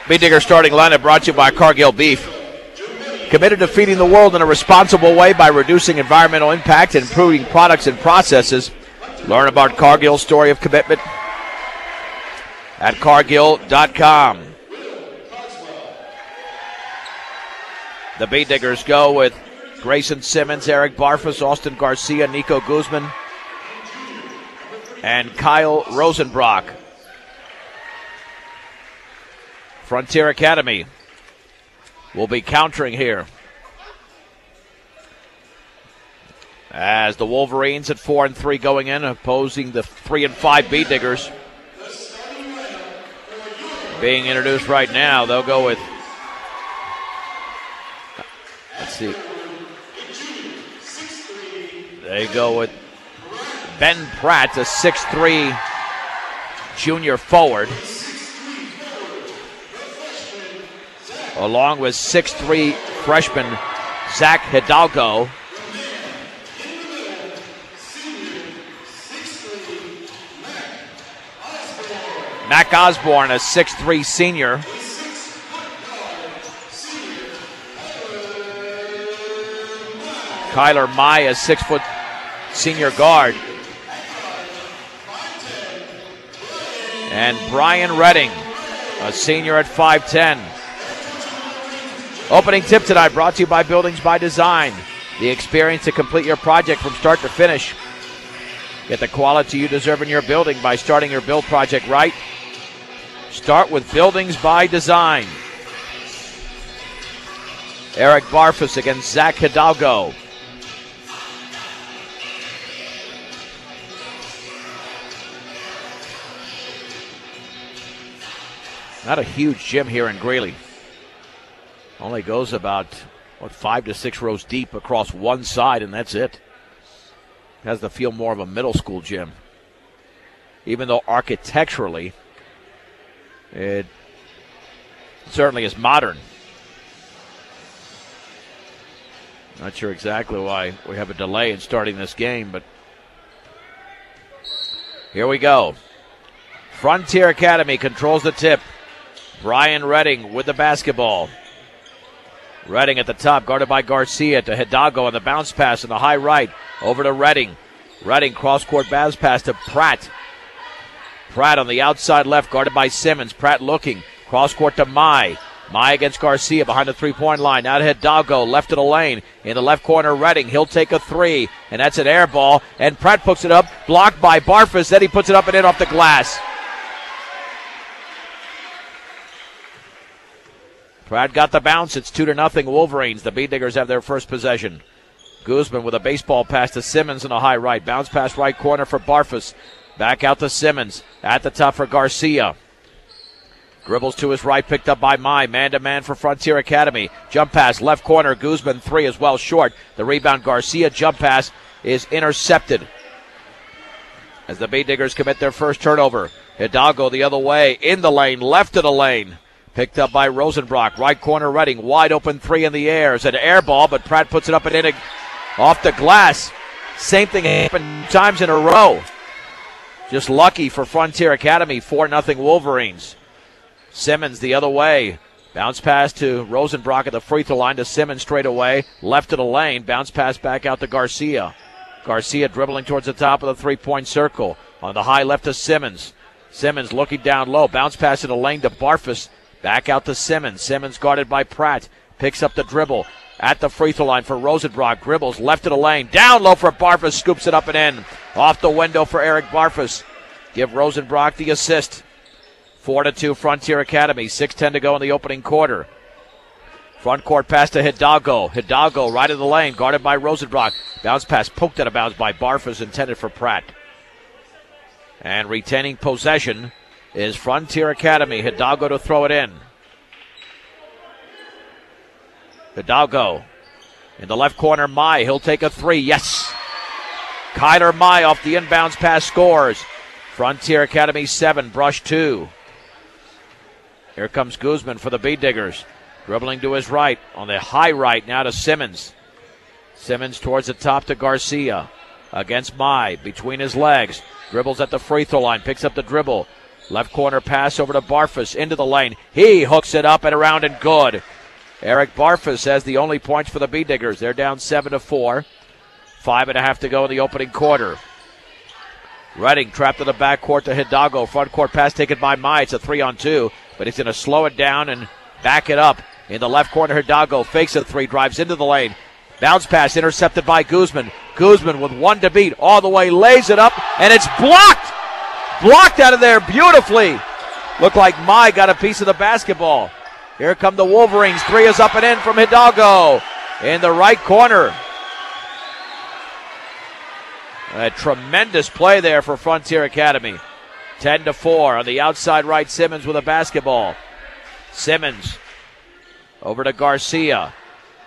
Bee Digger starting lineup brought to you by Cargill Beef. Committed to feeding the world in a responsible way by reducing environmental impact and improving products and processes. Learn about Cargill's story of commitment at Cargill.com. The Bee Diggers go with Grayson Simmons, Eric Barfus, Austin Garcia, Nico Guzman, and Kyle Rosenbrock. Frontier Academy will be countering here as the Wolverines at 4-3 going in, opposing the 3-5 Bee Diggers. Being introduced right now, they'll go with, let's see, they go with Ben Pratt, a 6'3 junior forward, along with 6'3 freshman Zach Hidalgo. Mac Osborne, a 6'3 senior. Kyler Mai, a 6-foot senior guard. And Brian Redding, a senior at 5'10". Opening tip tonight brought to you by Buildings by Design. The experience to complete your project from start to finish. Get the quality you deserve in your building by starting your build project right. Start with Buildings by Design. Eric Barfus against Zach Hidalgo. Not a huge gym here in Greeley. Only goes about, 5 to 6 rows deep across one side, and that's it. Has the feel more of a middle school gym. Even though architecturally, it certainly is modern. Not sure exactly why we have a delay in starting this game, but here we go. Frontier Academy controls the tip. Brian Redding with the basketball. Redding at the top, guarded by Garcia to Hidalgo on the bounce pass in the high right. Over to Redding. Redding cross-court bounce pass to Pratt. Pratt on the outside left, guarded by Simmons. Pratt looking. Cross-court to Mai. Mai against Garcia behind the three-point line. Now to Hidalgo, left of the lane. In the left corner, Redding. He'll take a three, and that's an air ball. And Pratt puts it up, blocked by Barfus. Then he puts it up and in off the glass. Pratt got the bounce. It's 2-0 Wolverines. The Bee Diggers have their first possession. Guzman with a baseball pass to Simmons in the high right. Bounce pass right corner for Barfus. Back out to Simmons. At the top for Garcia. Dribbles to his right, picked up by Mai. Man-to-man for Frontier Academy. Jump pass, left corner. Guzman, three as well, short. The rebound, Garcia. Jump pass is intercepted as the Bee Diggers commit their first turnover. Hidalgo the other way, in the lane, left of the lane. Picked up by Rosenbrock. Right corner, Redding. Wide open three in the air. It's an air ball, but Pratt puts it up and in off the glass. Same thing happened times in a row. Just lucky for Frontier Academy. 4-0 Wolverines. Simmons the other way. Bounce pass to Rosenbrock at the free throw line to Simmons straight away. Left of the lane. Bounce pass back out to Garcia. Garcia dribbling towards the top of the three-point circle. On the high left to Simmons. Simmons looking down low. Bounce pass in the lane to Barfus. Back out to Simmons. Simmons guarded by Pratt. Picks up the dribble at the free throw line for Rosenbrock. Dribbles left of the lane. Down low for Barfus. Scoops it up and in. Off the window for Eric Barfus. Give Rosenbrock the assist. 4-2 Frontier Academy. 6:10 to go in the opening quarter. Front court pass to Hidalgo. Hidalgo right of the lane. Guarded by Rosenbrock. Bounce pass poked out of bounds by Barfus, intended for Pratt. And retaining possession is Frontier Academy. Hidalgo to throw it in. Hidalgo in the left corner, Mai. He'll take a three. Yes. Kyler Mai off the inbounds pass scores. Frontier Academy 7, Brush 2. Here comes Guzman for the Bee Diggers. Dribbling to his right on the high right now to Simmons. Simmons towards the top to Garcia. Against Mai between his legs. Dribbles at the free throw line. Picks up the dribble. Left corner pass over to Barfus into the lane. He hooks it up and around and good. Eric Barfus has the only points for the B-Diggers. They're down 7-4. 5.5 to go in the opening quarter. Redding trapped in the backcourt to Hidalgo. Front court pass taken by Mai. It's a 3-on-2, but he's going to slow it down and back it up. In the left corner, Hidalgo fakes a three, drives into the lane. Bounce pass intercepted by Guzman. Guzman with one to beat all the way, lays it up, and it's blocked. Blocked out of there beautifully. Looked like Mai got a piece of the basketball. Here come the Wolverines. Three is up and in from Hidalgo in the right corner. A tremendous play there for Frontier Academy. 10-4 on the outside right. Simmons with a basketball. Simmons over to Garcia.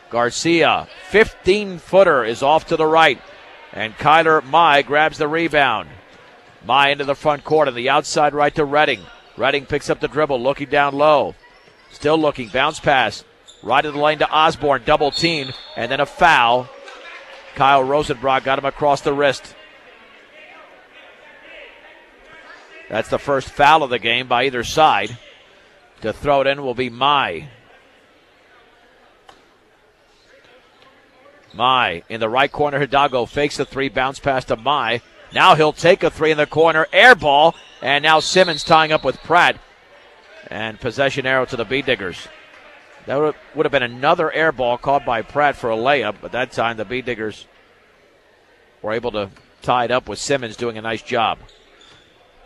Garcia, 15-footer is off to the right. And Kyler Mai grabs the rebound. Mai into the front court on the outside right to Redding. Redding picks up the dribble, looking down low. Still looking, bounce pass. Right of the lane to Osborne, double team, and then a foul. Kyle Rosenbrock got him across the wrist. That's the first foul of the game by either side. To throw it in will be Mai. Mai in the right corner. Hidalgo fakes the three, bounce pass to Mai. Now he'll take a three in the corner, air ball, and now Simmons tying up with Pratt. And possession arrow to the B-Diggers. That would have been another air ball caught by Pratt for a layup, but that time the B-Diggers were able to tie it up with Simmons doing a nice job.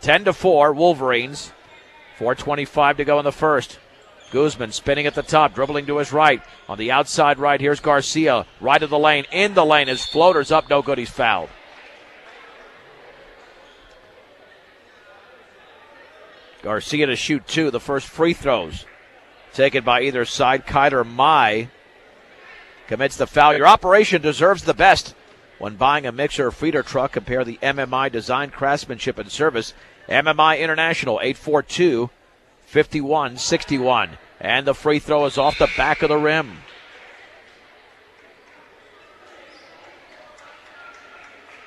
10-4, Wolverines. 4:25 to go in the first. Guzman spinning at the top, dribbling to his right. On the outside right, here's Garcia. Right of the lane, in the lane. His floater's up, no good, he's fouled. Garcia to shoot two, the first free throws taken by either side. Kyler Mai commits the foul. Your operation deserves the best. When buying a mixer or feeder truck, compare the MMI design, craftsmanship, and service. MMI International, 842-5161. And the free throw is off the back of the rim.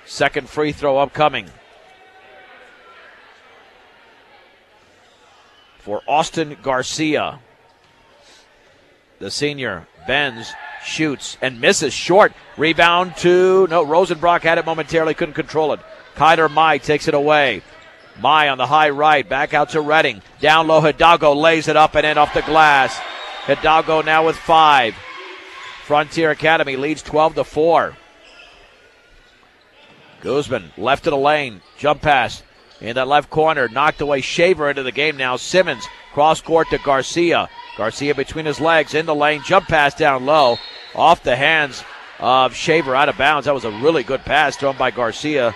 Second free throw upcoming for Austin Garcia. The senior bends, shoots, and misses short. Rebound to, Rosenbrock had it momentarily, couldn't control it. Kyler Mai takes it away. Mai on the high right, back out to Redding. Down low, Hidalgo lays it up and in off the glass. Hidalgo now with 5. Frontier Academy leads 12-4. Guzman left of the lane, jump pass. In that left corner, knocked away. Shaver into the game now. Simmons, cross court to Garcia. Garcia between his legs, in the lane, jump pass down low. Off the hands of Shaver, out of bounds. That was a really good pass thrown by Garcia.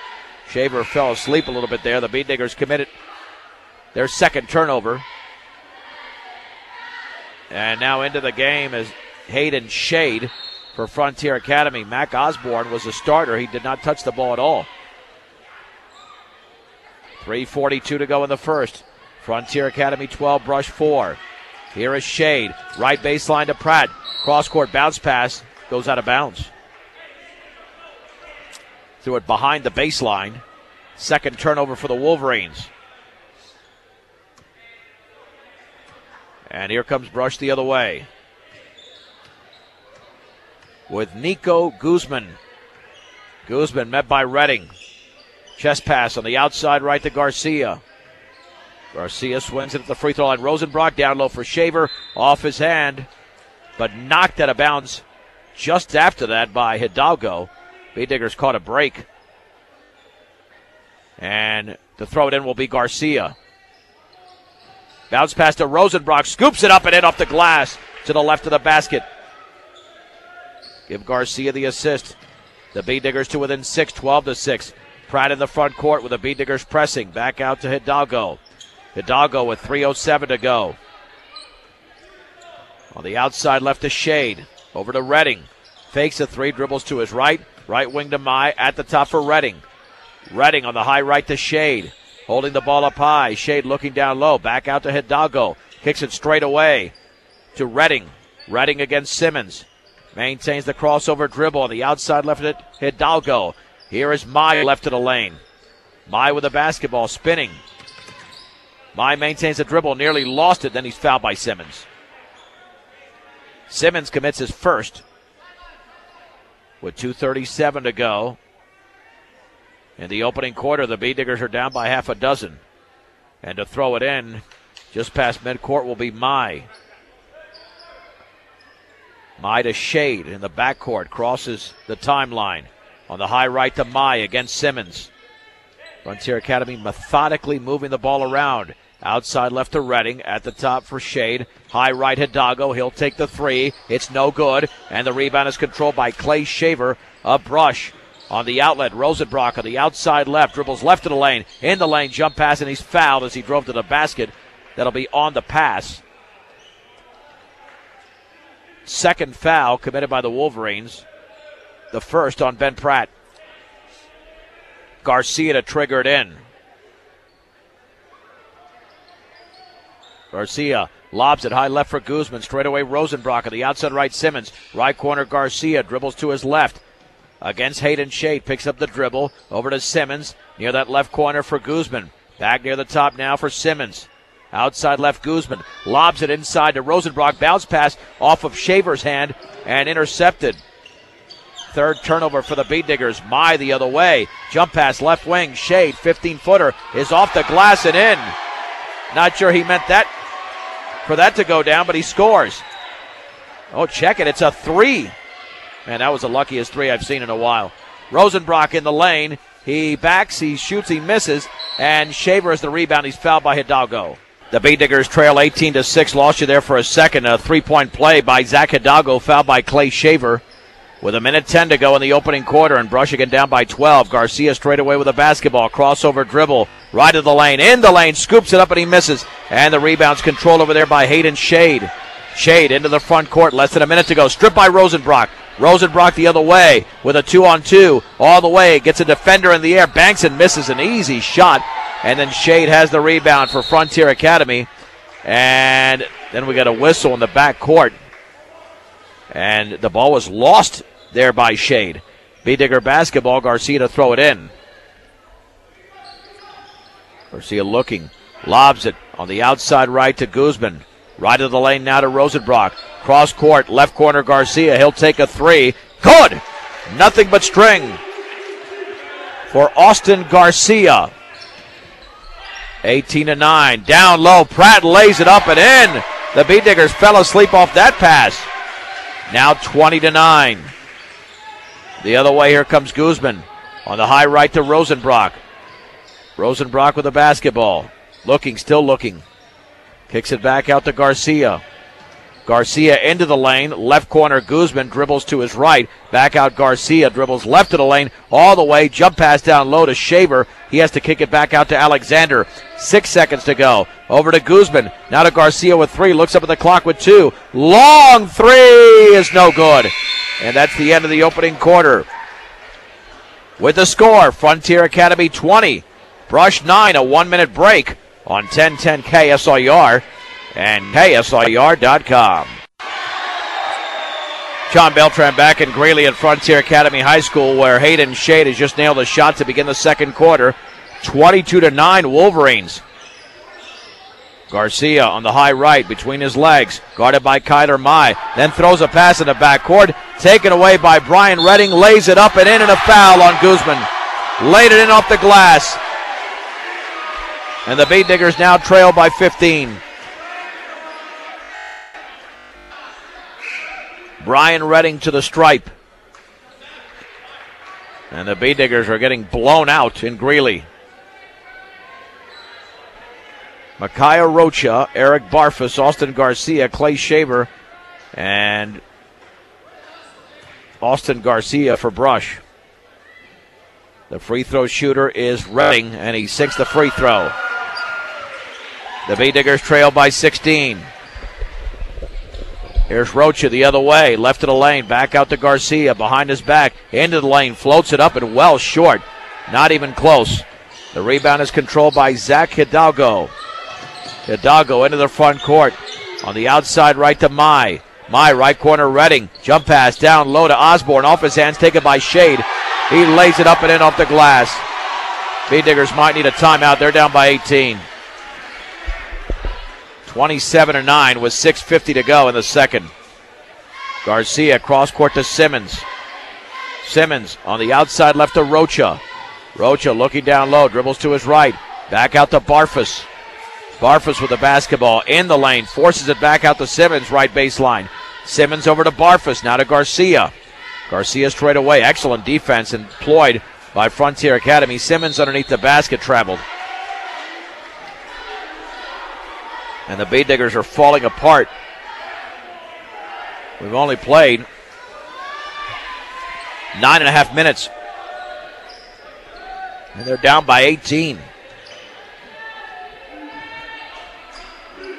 Shaver fell asleep a little bit there. The B-Diggers committed their second turnover. And now into the game is Hayden Shade for Frontier Academy. Mac Osborne was the starter. He did not touch the ball at all. 3:42 to go in the first. Frontier Academy 12, Brush 4. Here is Shade. Right baseline to Pratt. Cross-court bounce pass. Goes out of bounds. Threw it behind the baseline. Second turnover for the Wolverines. And here comes Brush the other way. With Nico Guzman. Guzman met by Redding. Chest pass on the outside right to Garcia. Garcia swings it at the free throw line. Rosenbrock down low for Shaver. Off his hand, but knocked out of bounds just after that by Hidalgo. B-Diggers caught a break. And to throw it in will be Garcia. Bounce pass to Rosenbrock. Scoops it up and in off the glass to the left of the basket. Give Garcia the assist. The B-Diggers to within 6, 12-6. Pratt in the front court with the B-Diggers pressing. Back out to Hidalgo. Hidalgo with 3:07 to go. On the outside left to Shade. Over to Redding. Fakes a three, dribbles to his right. Right wing to Mai at the top for Redding. Redding on the high right to Shade. Holding the ball up high. Shade looking down low. Back out to Hidalgo. Kicks it straight away to Redding. Redding against Simmons. Maintains the crossover dribble on the outside left to Hidalgo. Here is Mai left of the lane. Mai with the basketball, spinning. Mai maintains the dribble, nearly lost it, then he's fouled by Simmons. Simmons commits his first with 2:37 to go. In the opening quarter, the B-Diggers are down by half a dozen. And to throw it in just past midcourt will be Mai. Mai to Shade in the backcourt, crosses the timeline. On the high right to Mai against Simmons. Frontier Academy methodically moving the ball around. Outside left to Redding, at the top for Shade. High right Hidalgo, he'll take the three. It's no good, and the rebound is controlled by Clay Shaver. A brush on the outlet. Rosenbrock on the outside left, dribbles left of the lane. In the lane, jump pass, and he's fouled as he drove to the basket. That'll be on the pass. Second foul committed by the Wolverines. The first on Ben Pratt. Garcia to trigger it in. Garcia lobs it high left for Guzman. Straight away Rosenbrock on the outside right Simmons. Right corner Garcia dribbles to his left. Against Hayden Shade. Picks up the dribble. Over to Simmons. Near that left corner for Guzman. Back near the top now for Simmons. Outside left Guzman. Lobs it inside to Rosenbrock. Bounce pass off of Shaver's hand and intercepted. Third turnover for the B-Diggers. Mai the other way. Jump pass left wing. Shade 15-footer is off the glass and in. Not sure he meant that for that to go down, but he scores. Oh, check it. It's a three. Man, that was the luckiest three I've seen in a while. Rosenbrock in the lane. He backs, he shoots, he misses, and Shaver is the rebound. He's fouled by Hidalgo. The B-Diggers trail 18-6. Lost you there for a second. A three-point play by Zach Hidalgo, fouled by Clay Shaver. With 1:10 to go in the opening quarter, and Brush again down by 12. Garcia straight away with a basketball. Crossover dribble. Right of the lane. In the lane. Scoops it up and he misses. And the rebound's controlled over there by Hayden Shade. Shade into the front court. Less than a minute to go. Stripped by Rosenbrock. Rosenbrock the other way with a 2-on-2. All the way. Gets a defender in the air. Banks and misses an easy shot. And then Shade has the rebound for Frontier Academy. And then we got a whistle in the back court. And the ball was lost there by Shade. B-Digger basketball. Garcia to throw it in. Garcia looking. Lobs it on the outside right to Guzman. Right of the lane now to Rosenbrock. Cross court. Left corner Garcia. He'll take a three. Good. Nothing but string for Austin Garcia. 18-9. Down low. Pratt lays it up and in. The B-Diggers fell asleep off that pass. Now 20-9. The other way, here comes Guzman. On the high right to Rosenbrock. Rosenbrock with the basketball. Looking, still looking. Kicks it back out to Garcia. Garcia into the lane. Left corner, Guzman dribbles to his right. Back out Garcia, dribbles left of the lane. All the way, jump pass down low to Shaver. He has to kick it back out to Alexander. 6 seconds to go. Over to Guzman. Now to Garcia with three. Looks up at the clock with two. Long three is no good. And that's the end of the opening quarter. With the score, Frontier Academy 20. Brush 9, a 1-minute break on 1010 KSIR and KSIR.com. John Beltran back in Greeley at Frontier Academy High School, where Hayden Shade has just nailed a shot to begin the second quarter. 22-9 Wolverines. Garcia on the high right between his legs, guarded by Kyler Mai, then throws a pass in the backcourt, taken away by Brian Redding, lays it up and in, and a foul on Guzman. Laid it in off the glass. And the B-Diggers now trail by 15. Brian Redding to the stripe. And the B-Diggers are getting blown out in Greeley. Micaiah Rocha, Eric Barfus, Austin Garcia, Clay Shaver, and Austin Garcia for Brush. The free throw shooter is Redding, and he sinks the free throw. The B-Diggers trail by 16. Here's Rocha the other way, left of the lane, back out to Garcia, behind his back, into the lane, floats it up and well short. Not even close. The rebound is controlled by Zach Hidalgo. Hidalgo into the front court. On the outside right to Mai. Mai, right corner, Redding. Jump pass down low to Osborne. Off his hands, taken by Shade. He lays it up and in off the glass. B-Diggers might need a timeout. They're down by 18. 27-9 with 6:50 to go in the second. Garcia cross court to Simmons. Simmons on the outside left to Rocha. Rocha looking down low, dribbles to his right. Back out to Barfus. Barfus with the basketball in the lane, forces it back out to Simmons, right baseline. Simmons over to Barfus, now to Garcia. Garcia straight away, excellent defense employed by Frontier Academy. Simmons underneath the basket traveled. And the Bay Diggers are falling apart. We've only played 9.5 minutes. And they're down by 18.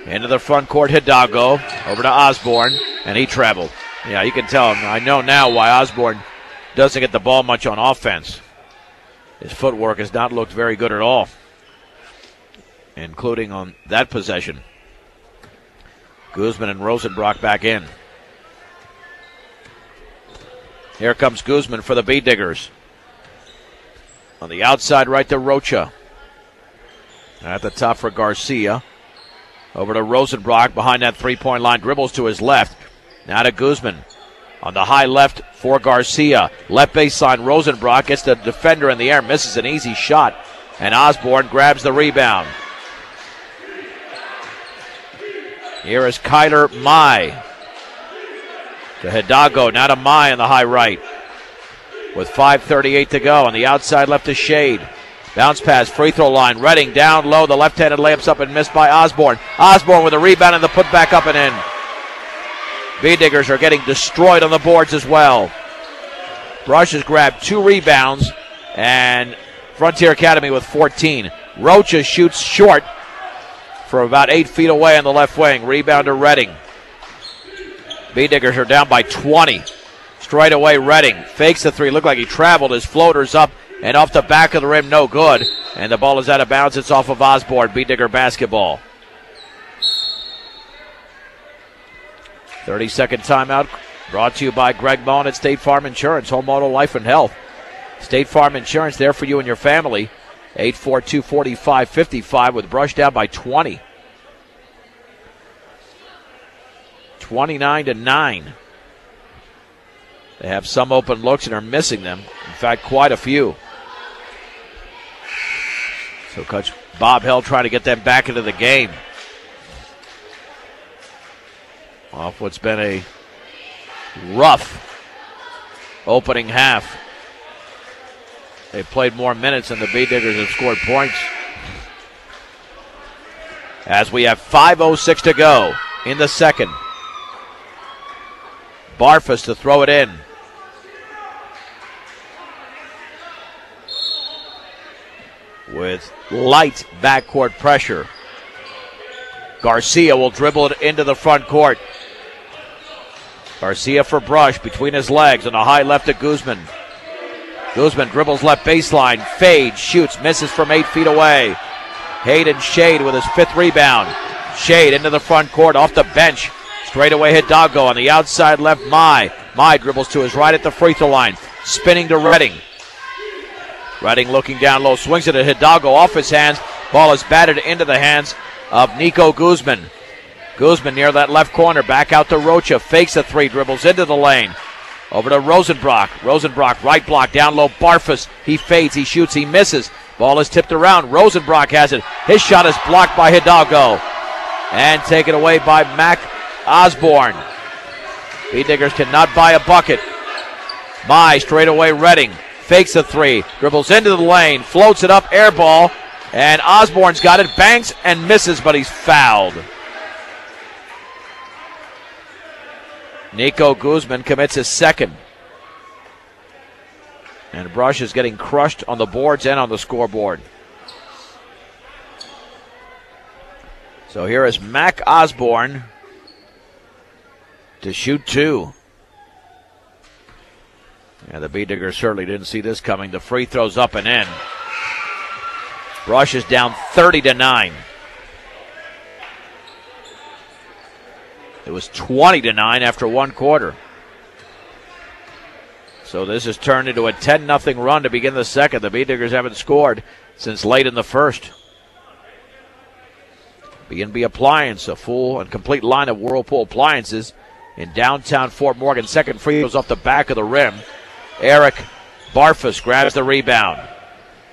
Into the front court, Hidalgo. Over to Osborne, and he traveled. Yeah, you can tell him. I know now why Osborne doesn't get the ball much on offense. His footwork has not looked very good at all, including on that possession. Guzman and Rosenbrock back in. Here comes Guzman for the Bee Diggers. On the outside, right to Rocha. At the top for Garcia. Over to Rosenbrock behind that three-point line. Dribbles to his left. Now to Guzman. On the high left for Garcia. Left baseline, Rosenbrock gets the defender in the air. Misses an easy shot. And Osborne grabs the rebound. Here is Kyler Mai. To Hidalgo, now to Mai on the high right. With 5:38 to go. On the outside left to Shade. Bounce pass, free throw line. Redding down low. The left-handed layups up and missed by Osborne. Osborne with a rebound and the putback up and in. Bee Diggers are getting destroyed on the boards as well. Brush has grabbed 2 rebounds, and Frontier Academy with 14. Rocha shoots short for about 8 feet away on the left wing. Rebound to Redding. Bee Diggers are down by 20. Straight away, Redding fakes the three. Looked like he traveled. His floater's up and off the back of the rim, no good. And the ball is out of bounds. It's off of Osborne. Bee Digger basketball. 30-second timeout brought to you by Greg Bowen at State Farm Insurance, Home Auto Life and Health. State Farm Insurance there for you and your family. 842-4555 with Brush down by 20. 29-9. They have some open looks and are missing them. In fact, quite a few. So Coach Bob Held trying to get them back into the game. Off what's been a rough opening half. They've played more minutes and the Bee Diggers have scored points. As we have 5:06 to go in the second. Barfus to throw it in. With light backcourt pressure. Garcia will dribble it into the front court. Garcia for Brush between his legs on the high left to Guzman. Guzman dribbles left baseline, fades, shoots, misses from 8 feet away. Hayden Shade with his 5th rebound. Shade into the front court off the bench. Straight away Hidalgo on the outside left, Mai. Mai dribbles to his right at the free throw line. Spinning to Redding. Redding looking down low, swings it at Hidalgo off his hands. Ball is batted into the hands of Nico Guzman. Guzman near that left corner, back out to Rocha, fakes a three, dribbles into the lane. Over to Rosenbrock. Rosenbrock right block, down low, Barfus. He fades, he shoots, he misses. Ball is tipped around. Rosenbrock has it. His shot is blocked by Hidalgo. And taken away by Mac Osborne. Bee Diggers cannot buy a bucket. Mai straight away, Redding. Fakes a three, dribbles into the lane, floats it up, air ball, and Osborne's got it, banks and misses, but he's fouled. Nico Guzman commits his second. And Brush is getting crushed on the boards and on the scoreboard. So here is Mac Osborne to shoot 2. And the Bee Diggers certainly didn't see this coming. The free throw's up and in. Brush is down 30-9. It was 20-9 after 1 quarter. So this has turned into a 10-0 run to begin the second. The Bee Diggers haven't scored since late in the first. B&B Appliance, a full and complete line of Whirlpool appliances in downtown Fort Morgan. Second free throws off the back of the rim. Eric Barfus grabs the rebound.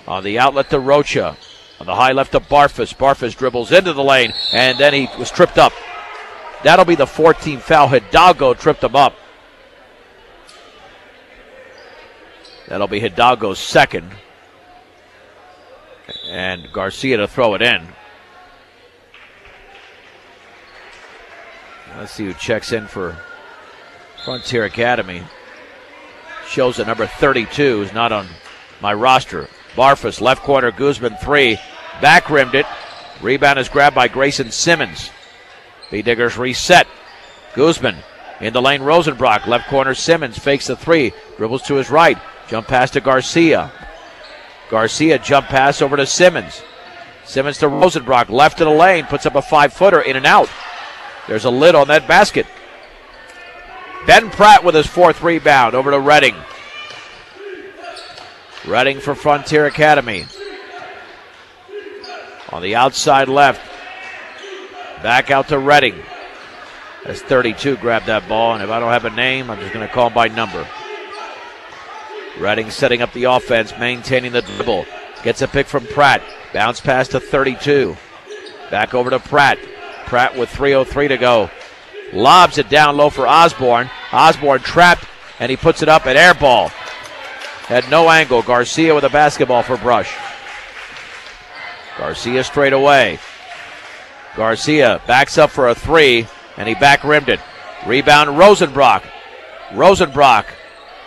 On the outlet to Rocha. On the high left to Barfus. Barfus dribbles into the lane, and then he was tripped up. That'll be the 14th foul. Hidalgo tripped him up. That'll be Hidalgo's second. And Garcia to throw it in. Let's see who checks in for Frontier Academy. Shows that number 32 is not on my roster. Barfus, left corner, Guzman, three. Back rimmed it. Rebound is grabbed by Grayson Simmons. B-Diggers reset. Guzman in the lane, Rosenbrock. Left corner, Simmons fakes the three. Dribbles to his right. Jump pass to Garcia. Garcia jump pass over to Simmons. Simmons to Rosenbrock. Left of the lane. Puts up a 5-footer in and out. There's a lid on that basket. Ben Pratt with his fourth rebound over to Redding. Redding for Frontier Academy. On the outside left. Back out to Redding. As 32 grabbed that ball, and if I don't have a name, I'm just going to call him by number. Redding setting up the offense, maintaining the dribble. Gets a pick from Pratt. Bounce pass to 32. Back over to Pratt. Pratt with 3:03 to go. Lobs it down low for Osborne. Osborne trapped, and he puts it up, an air ball. Had no angle. Garcia with a basketball for Brush. Garcia straight away. Garcia backs up for a three, and he back rimmed it. Rebound Rosenbrock. Rosenbrock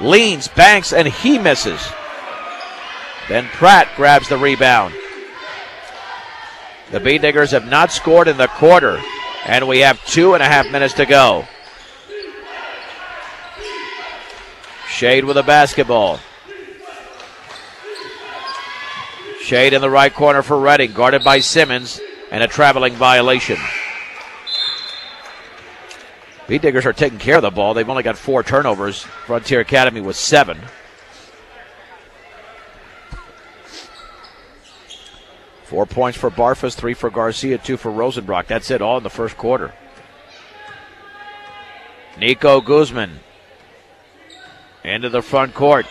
leans, banks, and he misses. Then Pratt grabs the rebound. The B-Diggers have not scored in the quarter, and we have 2.5 minutes to go. Shade with a basketball. Shade in the right corner for Redding, guarded by Simmons, and a traveling violation. B-Diggers are taking care of the ball. They've only got 4 turnovers. Frontier Academy with 7. Four points for Barfus, 3 for Garcia, 2 for Rosenbrock. That's it, all in the first quarter. Nico Guzman into the front court.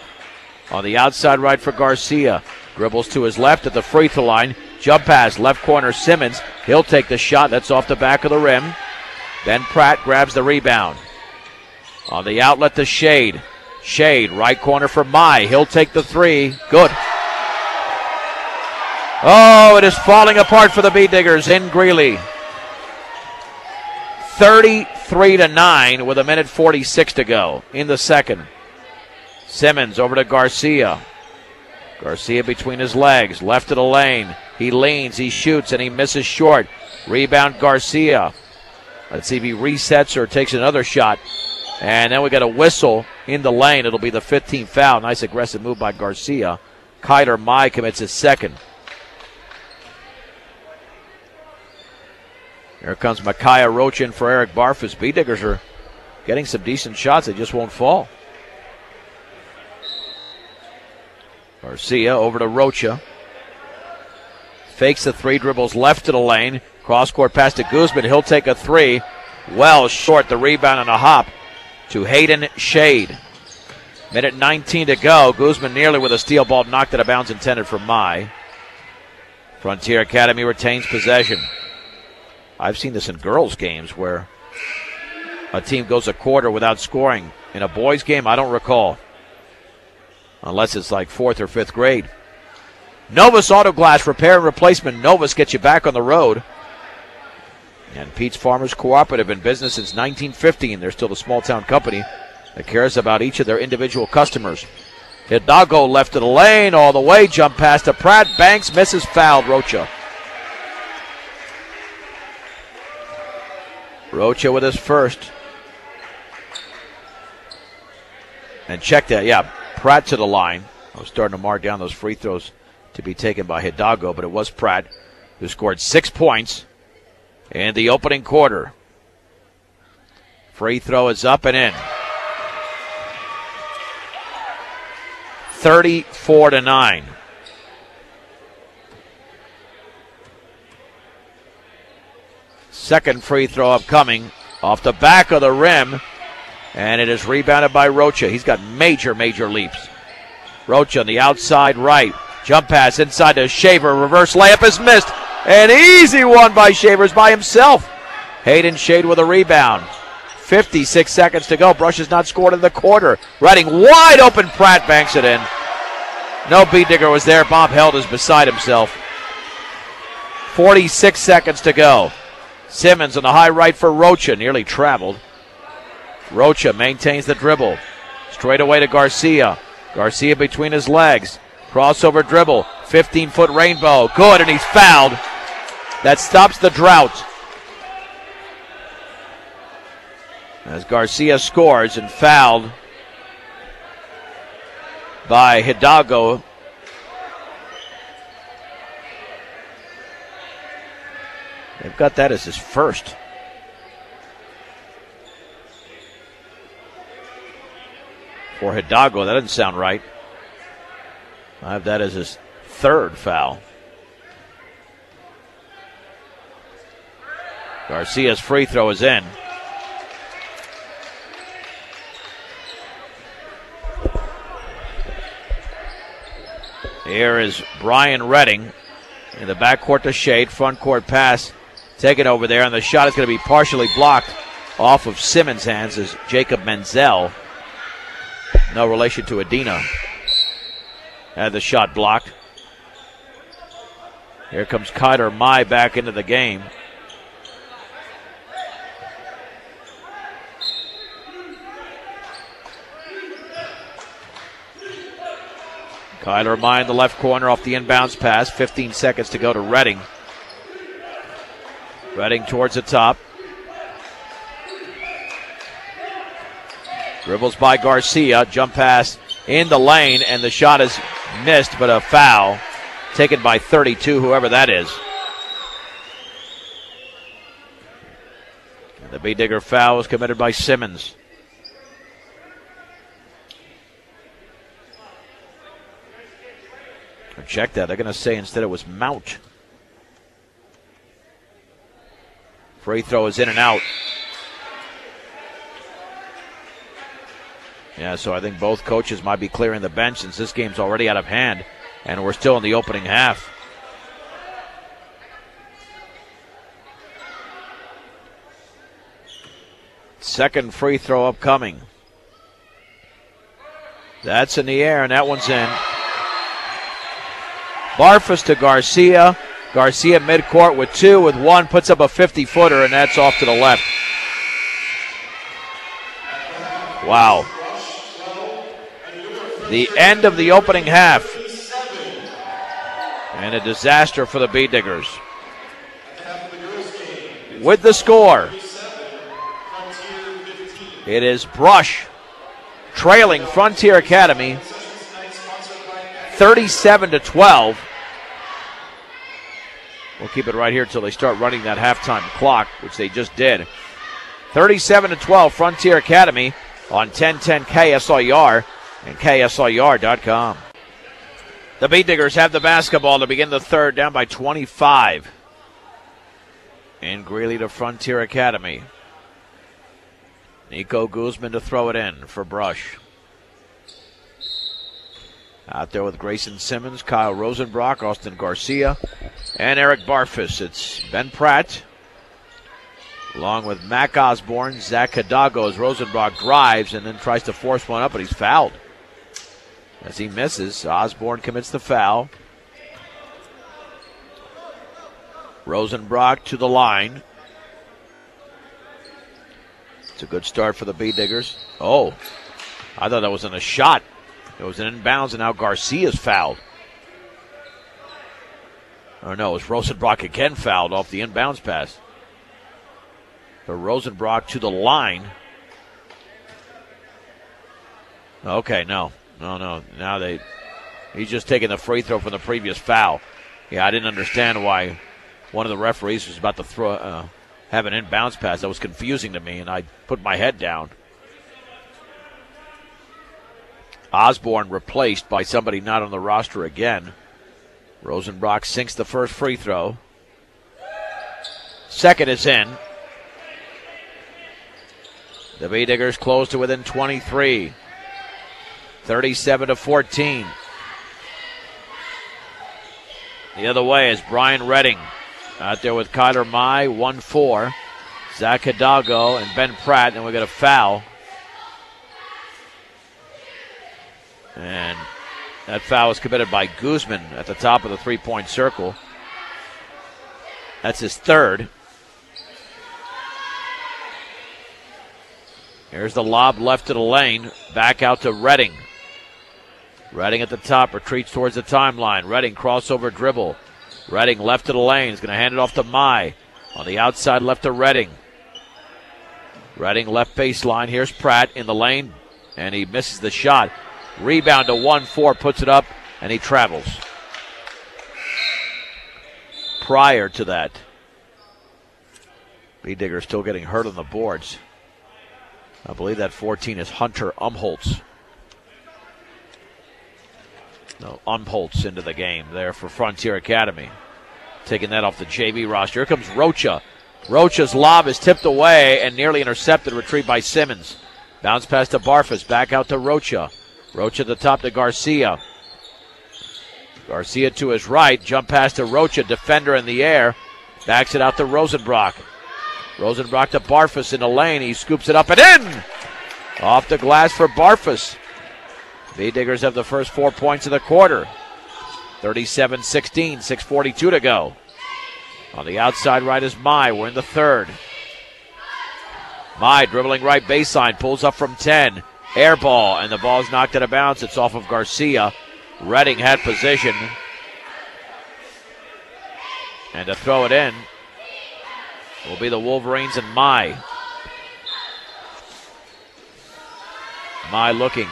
On the outside right for Garcia. Dribbles to his left at the free throw line. Jump pass, left corner, Simmons. He'll take the shot. That's off the back of the rim. Then Pratt grabs the rebound. On the outlet to Shade. Shade, right corner for Mai. He'll take the three. Good. Oh, it is falling apart for the B-Diggers in Greeley. 33-9 with 1:46 to go in the second. Simmons over to Garcia. Garcia between his legs, left of the lane. He leans, he shoots, and he misses short. Rebound Garcia. Let's see if he resets or takes another shot. And then we got a whistle in the lane. It'll be the 15th foul. Nice aggressive move by Garcia. Kyler Mai commits his second. Here comes Micaiah Roach in for Eric Barfus. B-Diggers are getting some decent shots. They just won't fall. Garcia over to Rocha. Fakes the three, dribbles left to the lane. Cross-court pass to Guzman. He'll take a three. Well short. The rebound and a hop to Hayden Shade. 1:19 to go. Guzman nearly with a steal, ball knocked out of bounds, intended for Mai. Frontier Academy retains possession. I've seen this in girls' games where a team goes a quarter without scoring. In a boys' game, I don't recall. Unless it's like 4th or 5th grade. Novus Auto Glass Repair and Replacement. Novus gets you back on the road. And Pete's Farmers Cooperative, in business since 1950, and they're still the small-town company that cares about each of their individual customers. Hidalgo left of the lane, all the way, jump pass to Pratt, Banks, misses, fouled, Rocha. Rocha with his first. And check that, yeah, Pratt to the line. I was starting to mark down those free throws to be taken by Hidalgo, but it was Pratt who scored 6 points in the opening quarter. Free throw is up and in. 34-9. Second free throw upcoming off the back of the rim, and it is rebounded by Rocha. He's got major leaps. Rocha on the outside right. Jump pass inside to Shaver. Reverse layup is missed. An easy one by Shavers by himself. Hayden Shade with a rebound. 56 seconds to go. Brush has not scored in the quarter. Reading wide open. Pratt banks it in. No beat digger was there. Bob Held is beside himself. 46 seconds to go. Simmons on the high right for Rocha. Nearly traveled. Rocha maintains the dribble. Straight away to Garcia. Garcia between his legs. Crossover dribble. 15-foot rainbow. Good, and he's fouled. That stops the drought. As Garcia scores and fouled by Hidalgo. They've got that as his first. For Hidalgo, that doesn't sound right. I have that as his third foul. Garcia's free throw is in. Here is Brian Redding in the backcourt to Shade. Front court pass taken over there, and the shot is going to be partially blocked off of Simmons' hands as Jacob Menzel, no relation to Adina, had the shot blocked. Here comes Kyler Mai back into the game. Kyler Mai in the left corner off the inbounds pass. 15 seconds to go to Redding. Redding towards the top. Dribbles by Garcia. Jump pass in the lane, and the shot is missed, but a foul taken by 32, whoever that is. And the B-Digger foul was committed by Simmons. Check that. They're going to say instead it was Mount. Free throw is in and out. Yeah, so I think both coaches might be clearing the bench since this game's already out of hand, and we're still in the opening half. Second free throw upcoming. That's in the air, and that one's in. Barfus to Garcia. Garcia midcourt with two, with one, puts up a 50-footer, and that's off to the left. Wow. The end of the opening half. And a disaster for the B-Diggers. With the score, it is Brush trailing Frontier Academy 37-12. We'll keep it right here until they start running that halftime clock, which they just did. 37-12, Frontier Academy on 1010 KSLR and KSLR.com. The B-Diggers have the basketball to begin the third, down by 25. In Greeley to Frontier Academy. Nico Guzman to throw it in for Brush. Out there with Grayson Simmons, Kyle Rosenbrock, Austin Garcia, and Eric Barfus. It's Ben Pratt, along with Mac Osborne, Zach Hidalgo as Rosenbrock drives and then tries to force one up, but he's fouled. As he misses, Osborne commits the foul. Rosenbrock to the line. It's a good start for the B-Diggers. Oh, I thought that wasn't a shot. It was an inbounds, and now Garcia's fouled. Oh, no, it was Rosenbrock again fouled off the inbounds pass. But Rosenbrock to the line. Okay, no. Now he's just taking the free throw from the previous foul. Yeah, I didn't understand why one of the referees was about to have an inbounds pass. That was confusing to me, and I put my head down. Osborne replaced by somebody not on the roster again. Rosenbrock sinks the first free throw. Second is in. The B-Diggers close to within 23. 37-14. The other way is Brian Redding out there with Kyler Mai, 1-4. Zach Hidalgo and Ben Pratt, and we got a foul. And that foul was committed by Guzman at the top of the three-point circle. That's his third. Here's the lob left to the lane. Back out to Redding. Redding at the top, retreats towards the timeline. Redding crossover dribble. Redding left to the lane. He's going to hand it off to Mai. On the outside, left to Redding. Redding left baseline. Here's Pratt in the lane, and he misses the shot. Rebound to 1-4, puts it up, and he travels. Prior to that, B-Digger still getting hurt on the boards. I believe that 14 is Hunter Umholtz. No, Umholtz into the game there for Frontier Academy. Taking that off the JV roster. Here comes Rocha. Rocha's lob is tipped away and nearly intercepted, retrieved by Simmons. Bounce pass to Barfus, back out to Rocha. Rocha at the top to Garcia. Garcia to his right, jump pass to Rocha, defender in the air. Backs it out to Rosenbrock. Rosenbrock to Barfus in the lane. He scoops it up and in! Off the glass for Barfus. B-Diggers have the first 4 points of the quarter. 37-16, 6:42 to go. On the outside right is Mai. We're in the third. Mai dribbling right baseline, pulls up from 10. Air ball, and the ball's knocked out of bounds. It's off of Garcia. Redding had position. And to throw it in will be the Wolverines and Mai. Mai looking.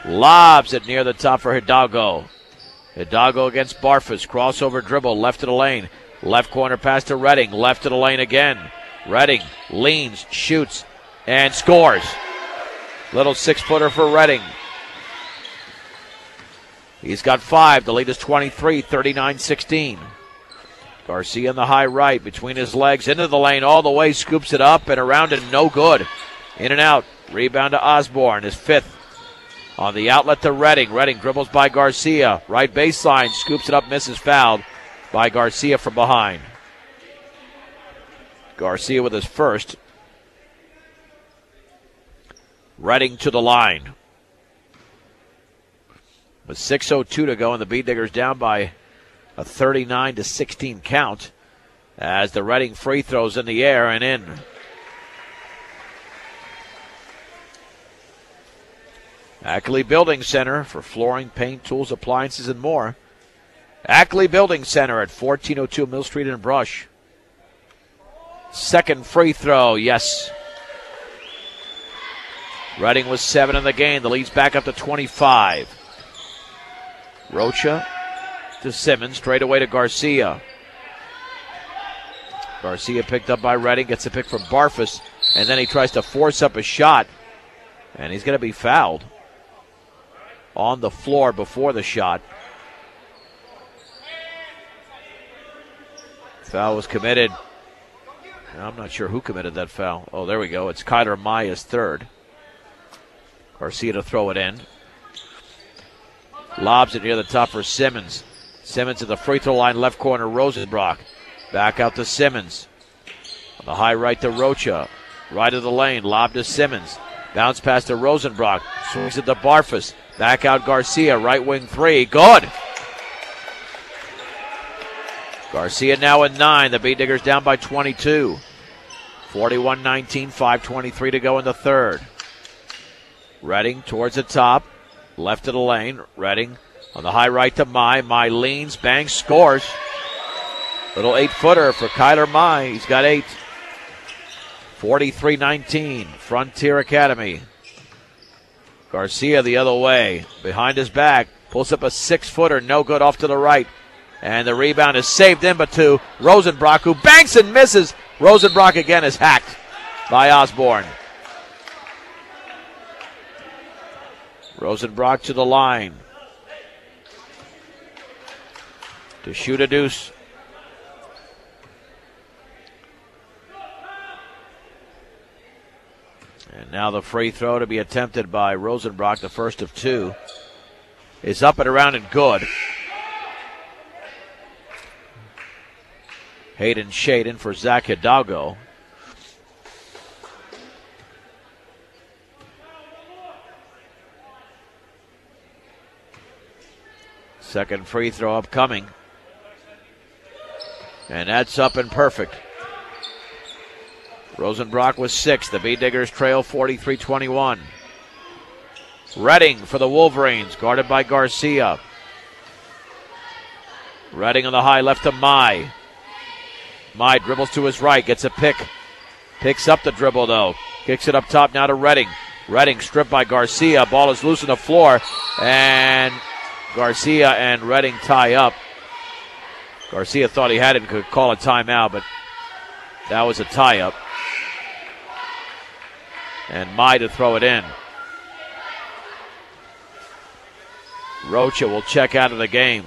Lobs it near the top for Hidalgo. Hidalgo against Barfus. Crossover dribble, left to the lane. Left corner pass to Redding. Left to the lane again. Redding leans, shoots, and scores. Little 6-footer for Redding. He's got 5. The lead is 23, 39-16. Garcia in the high right, between his legs, into the lane all the way, scoops it up and around and no good. In and out. Rebound to Osborne, his 5th. On the outlet to Redding. Redding dribbles by Garcia. Right baseline, scoops it up, misses, fouled by Garcia from behind. Garcia with his first. Redding to the line. With 6:02 to go, and the B-Diggers down by a 39-16 count as the Redding free throws in the air and in. Ackley Building Center for flooring, paint, tools, appliances, and more. Ackley Building Center at 1402 Mill Street in Brush. Second free throw, yes. Redding was 7 in the game. The lead's back up to 25. Rocha to Simmons, straight away to Garcia. Garcia picked up by Redding, gets a pick from Barfus, and then he tries to force up a shot, and he's going to be fouled on the floor before the shot. Foul was committed. I'm not sure who committed that foul. Oh, there we go. It's Kyler Maya's third. Garcia to throw it in. Lobs it near the top for Simmons. Simmons at the free throw line, left corner, Rosenbrock. Back out to Simmons. On the high right to Rocha. Right of the lane, lob to Simmons. Bounce pass to Rosenbrock. Swings it to Barfus. Back out Garcia, right wing 3. Good! Garcia now at 9. The B-Diggers down by 22. 41-19, 5:23 to go in the third. Redding towards the top. Left of the lane. Redding on the high right to Mai. Mai leans, bangs, scores. Little 8-footer for Kyler Mai. He's got 8. 43-19, Frontier Academy. Garcia the other way. Behind his back. Pulls up a 6-footer. No good off to the right. And the rebound is saved in but to Rosenbrock, who banks and misses. Rosenbrock again is hacked by Osborne. Rosenbrock to the line to shoot a deuce. And now the free throw to be attempted by Rosenbrock, the first of two, is up and around and good. Hayden Shaden for Zach Hidalgo. Second free throw upcoming. And that's up and perfect. Rosenbrock with 6. The B-Diggers trail 43-21. Redding for the Wolverines, guarded by Garcia. Redding on the high left to Mai. Mai dribbles to his right, gets a pick. Picks up the dribble, though. Kicks it up top now to Redding. Redding stripped by Garcia. Ball is loose on the floor. And Garcia and Redding tie up. Garcia thought he had it and could call a timeout, but that was a tie-up. And Mai to throw it in. Rocha will check out of the game.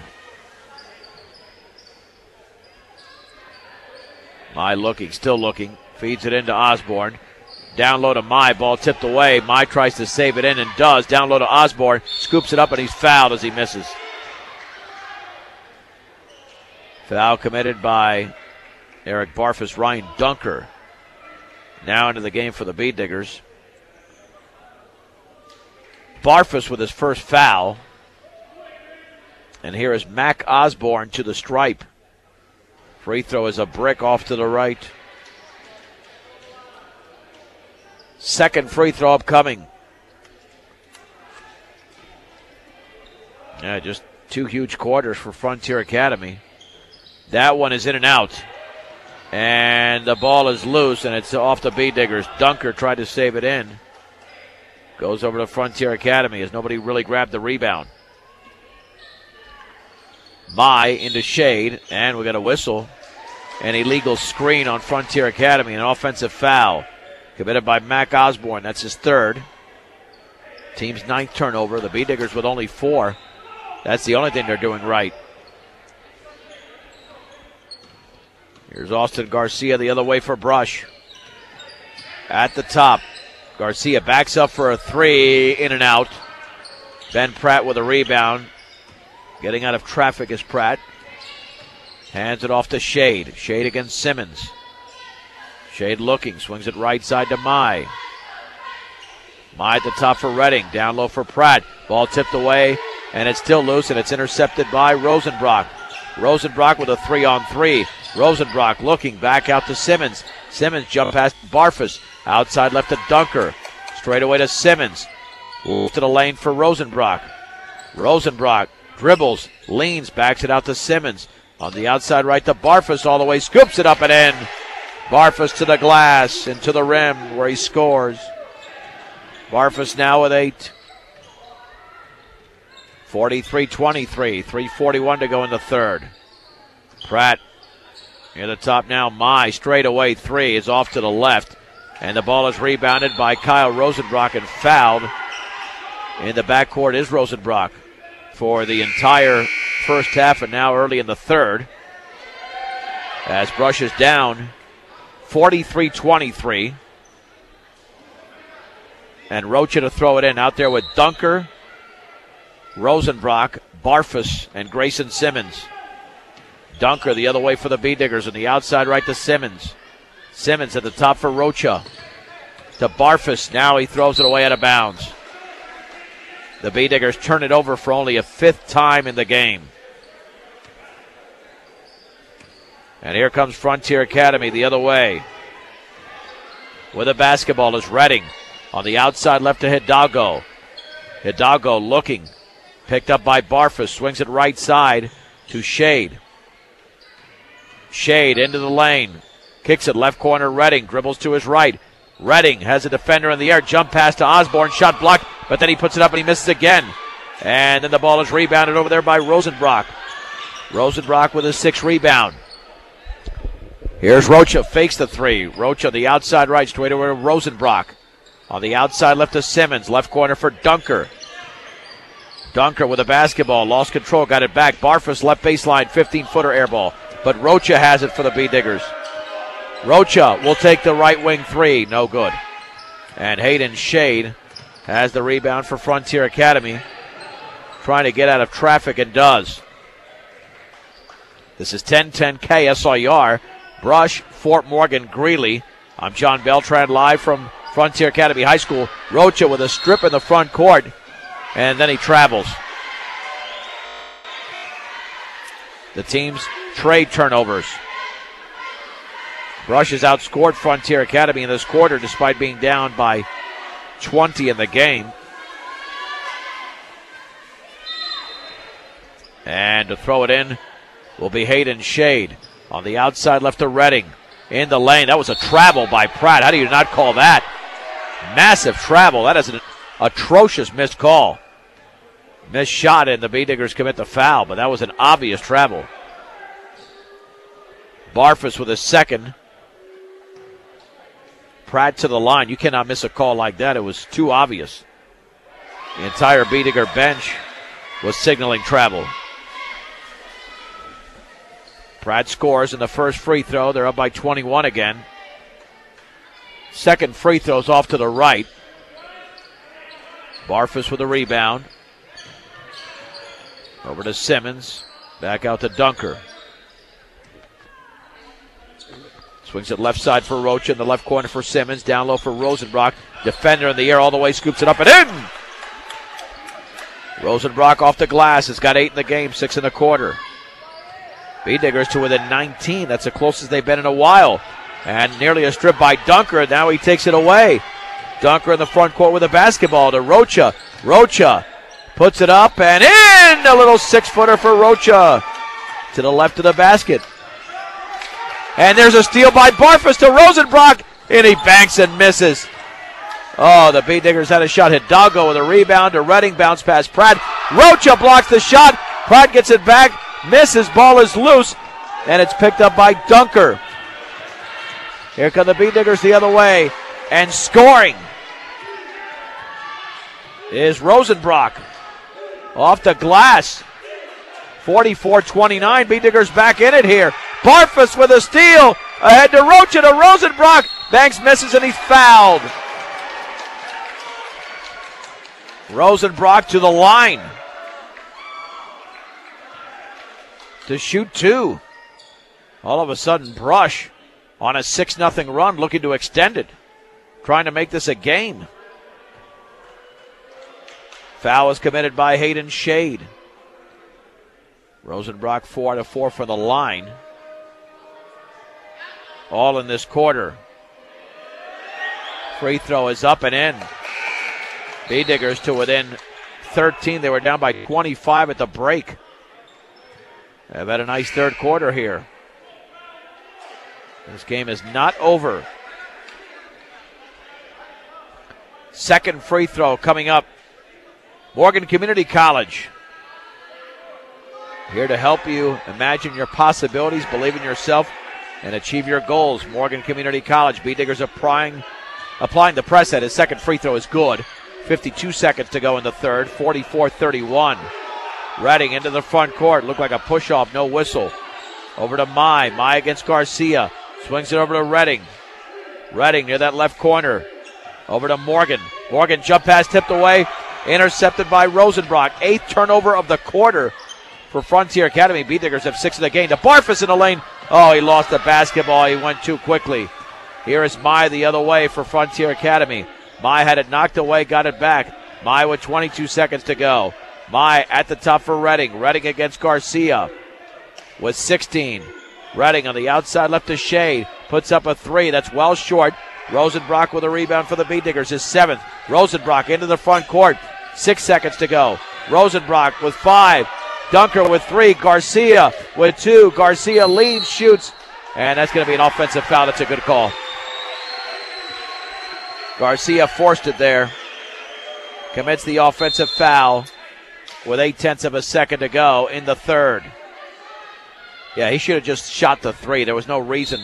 Mai looking, still looking. Feeds it into Osborne. Down low to Mai. Ball tipped away. Mai tries to save it in and does. Down low to Osborne. Scoops it up and he's fouled as he misses. Foul committed by Eric Barfus. Ryan Dunker now into the game for the B-Diggers. Barfus with his first foul. And here is Mac Osborne to the stripe. Free throw is a brick off to the right. Second free throw upcoming. Yeah, just 2 huge quarters for Frontier Academy. That one is in and out. And the ball is loose, and it's off the B-Diggers. Dunker tried to save it in. Goes over to Frontier Academy as nobody really grabbed the rebound. Mai into Shade, and we got a whistle. An illegal screen on Frontier Academy, an offensive foul committed by Mac Osborne. That's his third. Team's 9th turnover. The B-Diggers with only 4. That's the only thing they're doing right. Here's Austin Garcia the other way for Brush. At the top. Garcia backs up for a 3, in and out. Ben Pratt with a rebound. Getting out of traffic is Pratt. Hands it off to Shade. Shade against Simmons. Shade looking, swings it right side to Mai. Mai at the top for Redding. Down low for Pratt. Ball tipped away, and it's still loose, and it's intercepted by Rosenbrock. Rosenbrock with a 3-on-3. Rosenbrock looking back out to Simmons. Simmons jump past Barfus. Outside left to Dunker. Straight away to Simmons. To the lane for Rosenbrock. Rosenbrock dribbles, leans, backs it out to Simmons. On the outside right to Barfus all the way. Scoops it up and in. Barfus to the glass and to the rim where he scores. Barfus now with 8. 43-23. 3:41 to go in the third. Pratt near the top now. Mai straight away 3 is off to the left. And the ball is rebounded by Kyle Rosenbrock and fouled. In the backcourt is Rosenbrock for the entire first half and now early in the third. As Brush is down 43-23. And Rocha to throw it in out there with Dunker, Rosenbrock, Barfus, and Grayson Simmons. Dunker the other way for the B-Diggers on the outside right to Simmons. Simmons at the top for Rocha. To Barfus. Now he throws it away out of bounds. The B-Diggers turn it over for only a 5th time in the game. And here comes Frontier Academy the other way. With a basketball is Redding. On the outside left to Hidalgo. Hidalgo looking. Picked up by Barfus. Swings it right side to Shade. Shade into the lane. Kicks it left corner. Redding dribbles to his right. Redding has a defender in the air. Jump pass to Osborne. Shot blocked. But then he puts it up and he misses again. And then the ball is rebounded over there by Rosenbrock. Rosenbrock with a 6th rebound. Here's Rocha. Fakes the 3. Rocha the outside right. Straight over to Rosenbrock. On the outside left to Simmons. Left corner for Dunker. Dunker with a basketball. Lost control. Got it back. Barfus left baseline. 15-footer air ball. But Rocha has it for the B-Diggers. Rocha will take the right wing 3. No good. And Hayden Shade has the rebound for Frontier Academy. Trying to get out of traffic and does. This is 1010 KSIR. Brush, Fort Morgan, Greeley. I'm John Beltran live from Frontier Academy High School. Rocha with a strip in the front court. And then he travels. The team's trade turnovers. Brush has outscored Frontier Academy in this quarter despite being down by 20 in the game. And to throw it in will be Hayden Shade. On the outside left to Redding. In the lane. That was a travel by Pratt. How do you not call that? Massive travel. That is an atrocious missed call. Missed shot, and the B-Diggers commit the foul, but that was an obvious travel. Barfus with a second. Pratt to the line. You cannot miss a call like that. It was too obvious. The entire B-Digger bench was signaling travel. Pratt scores in the first free throw. They're up by 21 again. Second free throw's off to the right. Barfus with a rebound. Over to Simmons. Back out to Dunker. Swings it left side for Rocha in the left corner for Simmons. Down low for Rosenbrock. Defender in the air all the way. Scoops it up and in! Rosenbrock off the glass. Has got 8 in the game. 6 in the quarter. B-Diggers to within 19. That's the closest they've been in a while. And nearly a strip by Dunker. Now he takes it away. Dunker in the front court with a basketball to Rocha. Rocha puts it up and in! A little 6-footer for Rocha to the left of the basket. And there's a steal by Barfus to Rosenbrock. And he banks and misses. Oh, the B-Diggers had a shot. Hidalgo with a rebound to Redding. Bounce past Pratt. Rocha blocks the shot. Pratt gets it back. Misses. Ball is loose. And it's picked up by Dunker. Here come the B-Diggers the other way. And scoring is Rosenbrock. Off the glass. 44-29. B-Diggers back in it here. Barfus with a steal. Ahead to Rocha to Rosenbrock. Banks misses and he's fouled. Rosenbrock to the line to shoot 2. All of a sudden, Brush on a 6-0 run, looking to extend it, trying to make this a game. Foul is committed by Hayden Shade. Rosenbrock 4 out of 4 from the line. All in this quarter. Free throw is up and in. B-Diggers to within 13. They were down by 25 at the break. They've had a nice third quarter here. This game is not over. Second free throw coming up. Morgan Community College. Here to help you imagine your possibilities, believe in yourself, and achieve your goals. Morgan Community College. B-Diggers applying the press at his second free throw is good. 52 seconds to go in the third. 44-31. Redding into the front court. Looked like a push-off, no whistle. Over to Mai. Mai against Garcia. Swings it over to Redding. Redding near that left corner. Over to Morgan. Morgan jump pass tipped away. Intercepted by Rosenbrock. 8th turnover of the quarter for Frontier Academy. B-Diggers have 6 in the game. To Barfus in the lane. Oh, he lost the basketball. He went too quickly. Here is Mai the other way for Frontier Academy. Mai had it knocked away, got it back. Mai with 22 seconds to go. Mai at the top for Redding. Redding against Garcia with 16. Redding on the outside left to Shade. Puts up a 3. That's well short. Rosenbrock with a rebound for the B-Diggers. His 7th. Rosenbrock into the front court. 6 seconds to go. Rosenbrock with 5. Dunker with 3. Garcia with 2. Garcia leads, shoots. And that's going to be an offensive foul. That's a good call. Garcia forced it there. Commits the offensive foul with 0.8 of a second to go in the third. Yeah, he should have just shot the 3. There was no reason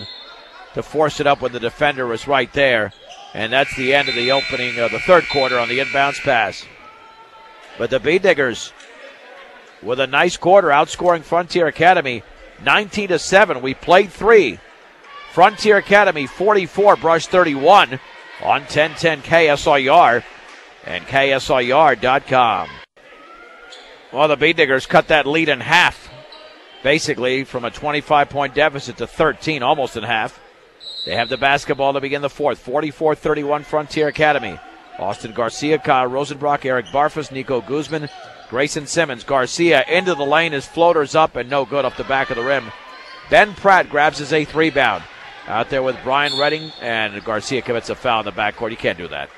to force it up when the defender was right there. And that's the end of the opening of the third quarter on the inbounds pass. But the B-Diggers with a nice quarter, outscoring Frontier Academy 19-7. We played 3. Frontier Academy 44, Brush 31. on 1010 KSRR and KSRR.com. Well, the Bead Diggers cut that lead in half, basically from a 25-point deficit to 13, almost in half. They have the basketball to begin the fourth. 44-31 Frontier Academy. Austin Garcia, Kyle Rosenbrock, Eric Barfus, Nico Guzman, Grayson Simmons. Garcia into the lane. His floater's up and no good off the back of the rim. Ben Pratt grabs his 8th rebound. Out there with Brian Redding, and Garcia commits a foul in the backcourt. You can't do that.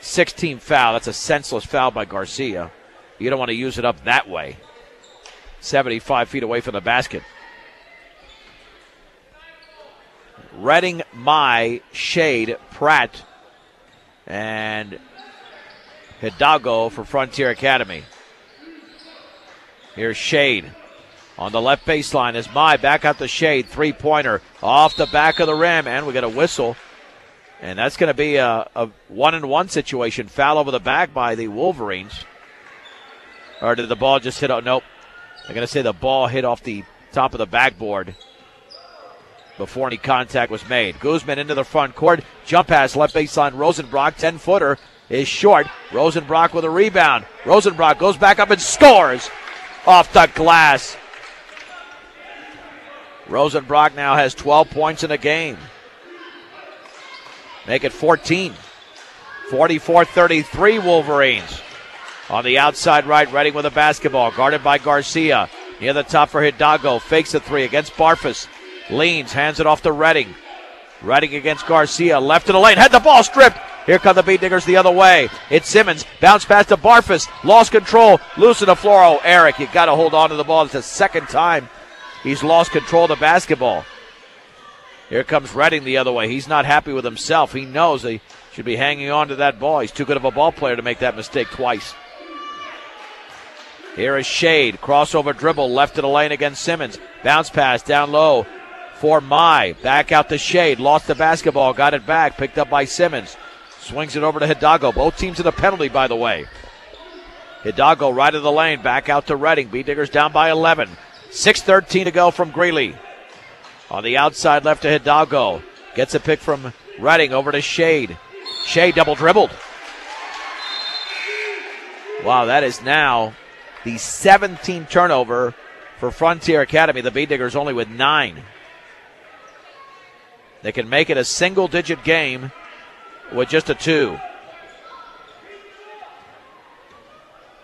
16th foul. That's a senseless foul by Garcia. You don't want to use it up that way. 75 feet away from the basket. Redding, Mai, Shade, Pratt, and Hidalgo for Frontier Academy. Here's Shade. On the left baseline is Mai, back out the Shade, three-pointer off the back of the rim, and we get a whistle. And that's going to be a 1-and-1 situation. Foul over the back by the Wolverines. Or did the ball just hit? Nope. I'm going to say the ball hit off the top of the backboard before any contact was made. Guzman into the front court. Jump pass, left baseline. Rosenbrock, 10-footer is short. Rosenbrock with a rebound. Rosenbrock goes back up and scores off the glass. Rosenbrock now has 12 points in the game. Make it 14. 44-33 Wolverines. On the outside right, Redding with a basketball. Guarded by Garcia. Near the top for Hidalgo. Fakes a three against Barfus. Leans, hands it off to Redding. Redding against Garcia. Left of the lane. Had the ball stripped. Here come the Bead Diggers the other way. It's Simmons. Bounce pass to Barfus. Lost control. Loose to the floor. Oh, Eric, you got to hold on to the ball. It's the second time he's lost control of the basketball. Here comes Redding the other way. He's not happy with himself. He knows he should be hanging on to that ball. He's too good of a ball player to make that mistake twice. Here is Shade. Crossover dribble. Left of the lane against Simmons. Bounce pass down low for Mai. Back out to Shade. Lost the basketball. Got it back. Picked up by Simmons. Swings it over to Hidalgo. Both teams in a penalty, by the way. Hidalgo right of the lane. Back out to Redding. Bead Diggers down by 11. 6:13 to go from Greeley. On the outside left to Hidalgo. Gets a pick from Redding over to Shade. Shade double dribbled. Wow, that is now the 17th turnover for Frontier Academy. The Bead Diggers only with 9. They can make it a single-digit game with just a 2.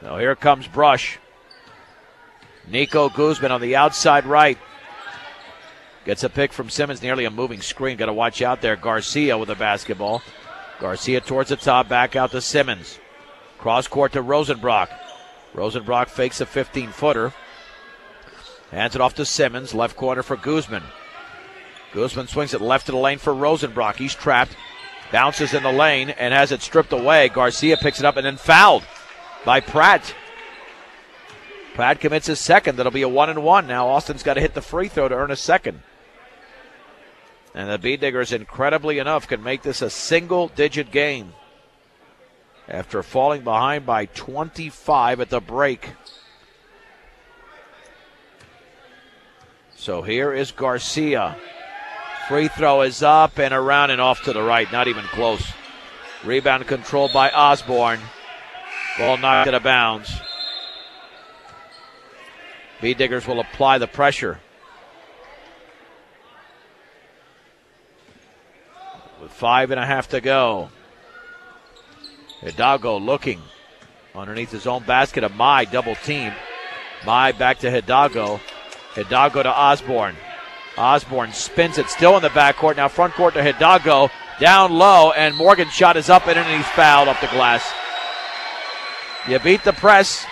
Now here comes Brush. Nico Guzman on the outside right. Gets a pick from Simmons, nearly a moving screen. Got to watch out there. Garcia with the basketball. Garcia towards the top, back out to Simmons. Cross court to Rosenbrock. Rosenbrock fakes a 15-footer. Hands it off to Simmons. Left corner for Guzman. Guzman swings it left to the lane for Rosenbrock. He's trapped. Bounces in the lane and has it stripped away. Garcia picks it up and then fouled by Pratt. Pratt commits his second. That'll be a 1-and-1. Now Austin's got to hit the free throw to earn a second. And the Bead Diggers, incredibly enough, can make this a single-digit game after falling behind by 25 at the break. So here is Garcia. Free throw is up and around and off to the right. Not even close. Rebound controlled by Osborne. Ball knocked out of bounds. Bead Diggers will apply the pressure. With 5.5 to go. Hidalgo looking underneath his own basket. A Mai double team. Mai back to Hidalgo. Hidalgo to Osborne. Osborne spins it, still in the backcourt. Now front court to Hidalgo. Down low, and Morgan's shot is up and in, and he's fouled off the glass. You beat the press.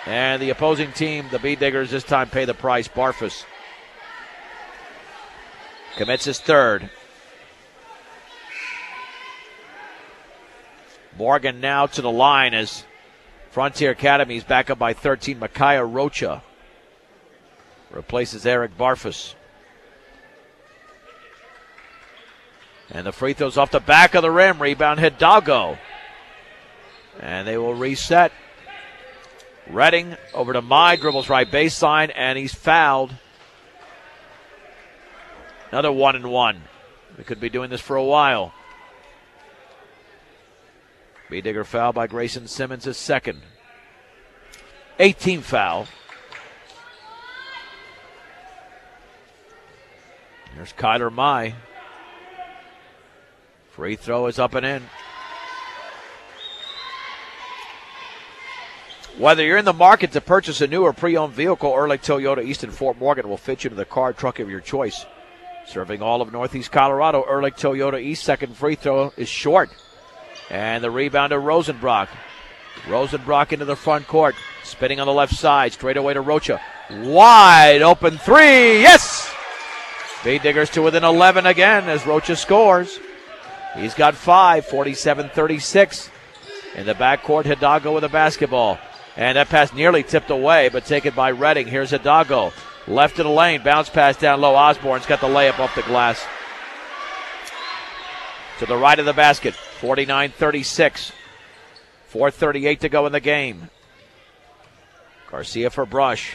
And the opposing team, the Bead Diggers, this time pay the price. Barfus commits his third. Morgan now to the line as Frontier Academy is back up by 13. Micaiah Rocha replaces Eric Barfus. And the free throw's off the back of the rim. Rebound Hidalgo. And they will reset. Redding over to Mai, dribbles right baseline, and he's fouled. Another 1-and-1. We could be doing this for a while. B-Digger foul by Grayson Simmons, his second. 18th foul. There's Kyler Mai. Free throw is up and in. Whether you're in the market to purchase a new or pre-owned vehicle, Ehrlich Toyota East in Fort Morgan will fit you to the car truck of your choice. Serving all of Northeast Colorado, Ehrlich Toyota East. Second free throw is short. And the rebound to Rosenbrock. Rosenbrock into the front court. Spinning on the left side. Straight away to Rocha. Wide open three. Yes! B-Diggers to within 11 again as Rocha scores. He's got 5, 47-36. In the backcourt, Hidalgo with the basketball. And that pass nearly tipped away, but taken by Redding. Here's Hidalgo. Left of the lane. Bounce pass down low. Osborne's got the layup off the glass. To the right of the basket. 49-36. 4:38 to go in the game. Garcia for Brush.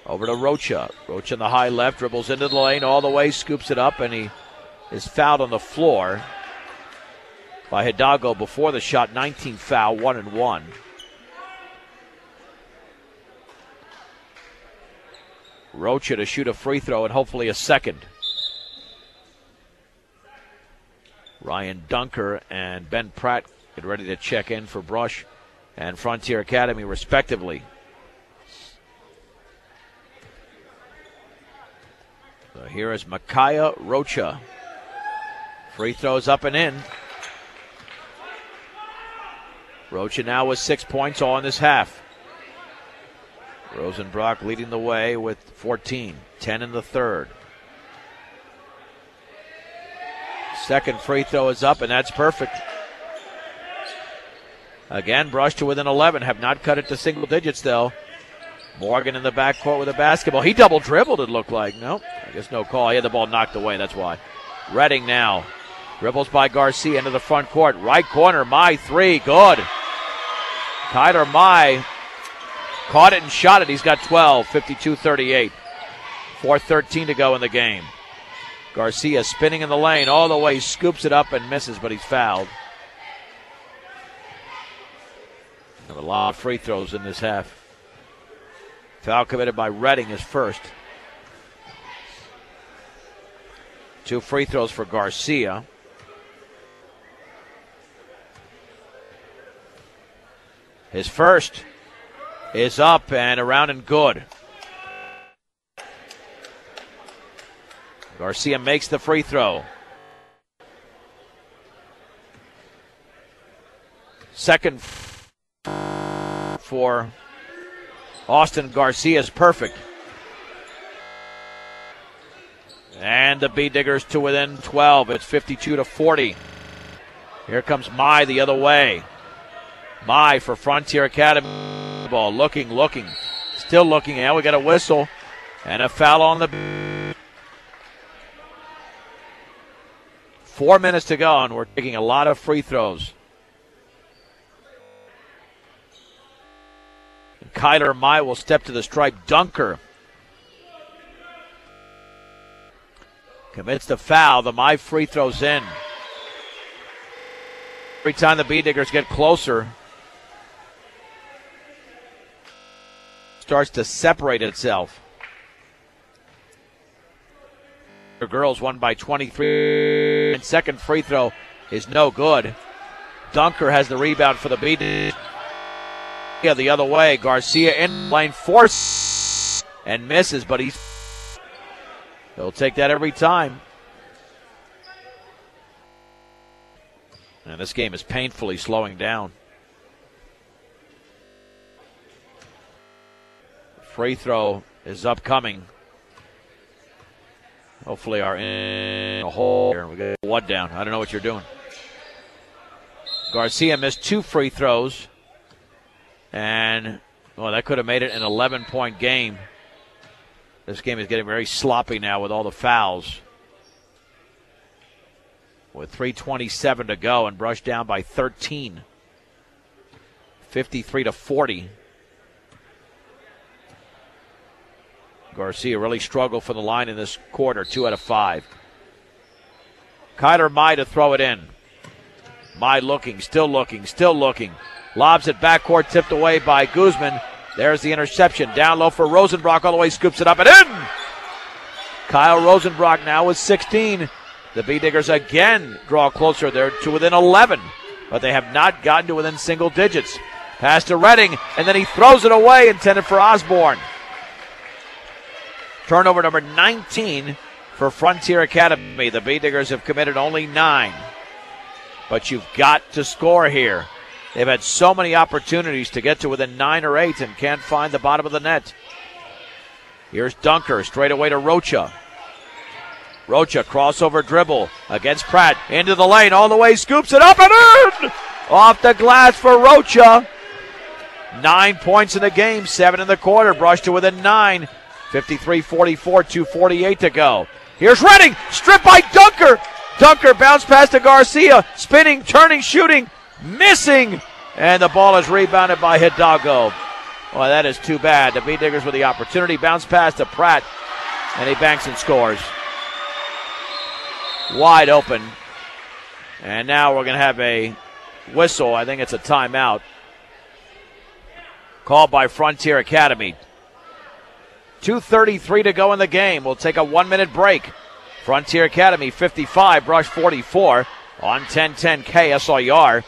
Over to Rocha. Rocha in the high left. Dribbles into the lane all the way. Scoops it up, and he is fouled on the floor by Hidalgo before the shot. 19 foul, 1-1. Rocha to shoot a free throw and hopefully a second. Ryan Dunker and Ben Pratt get ready to check in for Brush and Frontier Academy respectively. So here is Micaiah Rocha. Free throws up and in. Rocha now with 6 points all in this half. Rosenbrock leading the way with 14. 10 in the third. Second free throw is up, and that's perfect. Again, Brush to within 11. Have not cut it to single digits, though. Morgan in the backcourt with a basketball. He double dribbled, it looked like. No, I guess no call. He had the ball knocked away, that's why. Redding now. Dribbles by Garcia into the front court. Right corner, Mai three. Good. Kyler Mai caught it and shot it. He's got 12, 52-38. 4:13 to go in the game. Garcia spinning in the lane all the way. Scoops it up and misses, but he's fouled. Have a lot of free throws in this half. Foul committed by Redding is first. 2 free throws for Garcia. His first is up and around and good. Garcia makes the free throw. Second for Austin Garcia is perfect. And the B-Diggers to within 12. It's 52-40. Here comes Mai the other way. Mai for Frontier Academy. Ball looking. Still looking. And we got a whistle. And a foul on the... 4 minutes to go, and we're taking a lot of free throws. And Kyler Mai will step to the stripe. Dunker commits the foul. The Mai free throws in. Every time the B-Diggers get closer, starts to separate itself. The girls won by 23. And second free throw is no good. Dunker has the rebound for the B-Diggers. Yeah, the other way. Garcia in lane, force and misses, but he'll take that every time. And this game is painfully slowing down. Free throw is upcoming. Hopefully our in a hole here. We got one down. I don't know what you're doing. Garcia missed 2 free throws. And, well, that could have made it an 11-point game. This game is getting very sloppy now with all the fouls. With 3:27 to go and Brush down by 13. 53-40. Garcia really struggled for the line in this quarter, 2 out of 5. Kyler Mai to throw it in. Mai looking, still looking, still looking. Lobs it backcourt, tipped away by Guzman. There's the interception. Down low for Rosenbrock, all the way, scoops it up and in! Kyle Rosenbrock now with 16. The B-Diggers again draw closer. They're to within 11, but they have not gotten to within single digits. Pass to Redding, and then he throws it away, intended for Osborne. Turnover number 19 for Frontier Academy. The B-Diggers have committed only 9. But you've got to score here. They've had so many opportunities to get to within 9 or 8 and can't find the bottom of the net. Here's Dunker, straight away to Rocha. Rocha, crossover dribble against Pratt. Into the lane, all the way, scoops it up and in! Off the glass for Rocha. 9 points in the game, 7 in the quarter. Brush to within 9. 53-44, 2:48 to go. Here's Redding, stripped by Dunker. Dunker bounce pass to Garcia. Spinning, turning, shooting, missing. And the ball is rebounded by Hidalgo. Well, that is too bad. The B-Diggers with the opportunity. Bounce pass to Pratt. And he banks and scores. Wide open. And now we're going to have a whistle. I think it's a timeout. Called by Frontier Academy. 2:33 to go in the game. We'll take a 1-minute break. Frontier Academy 55, Brush 44 on 1010 KSLR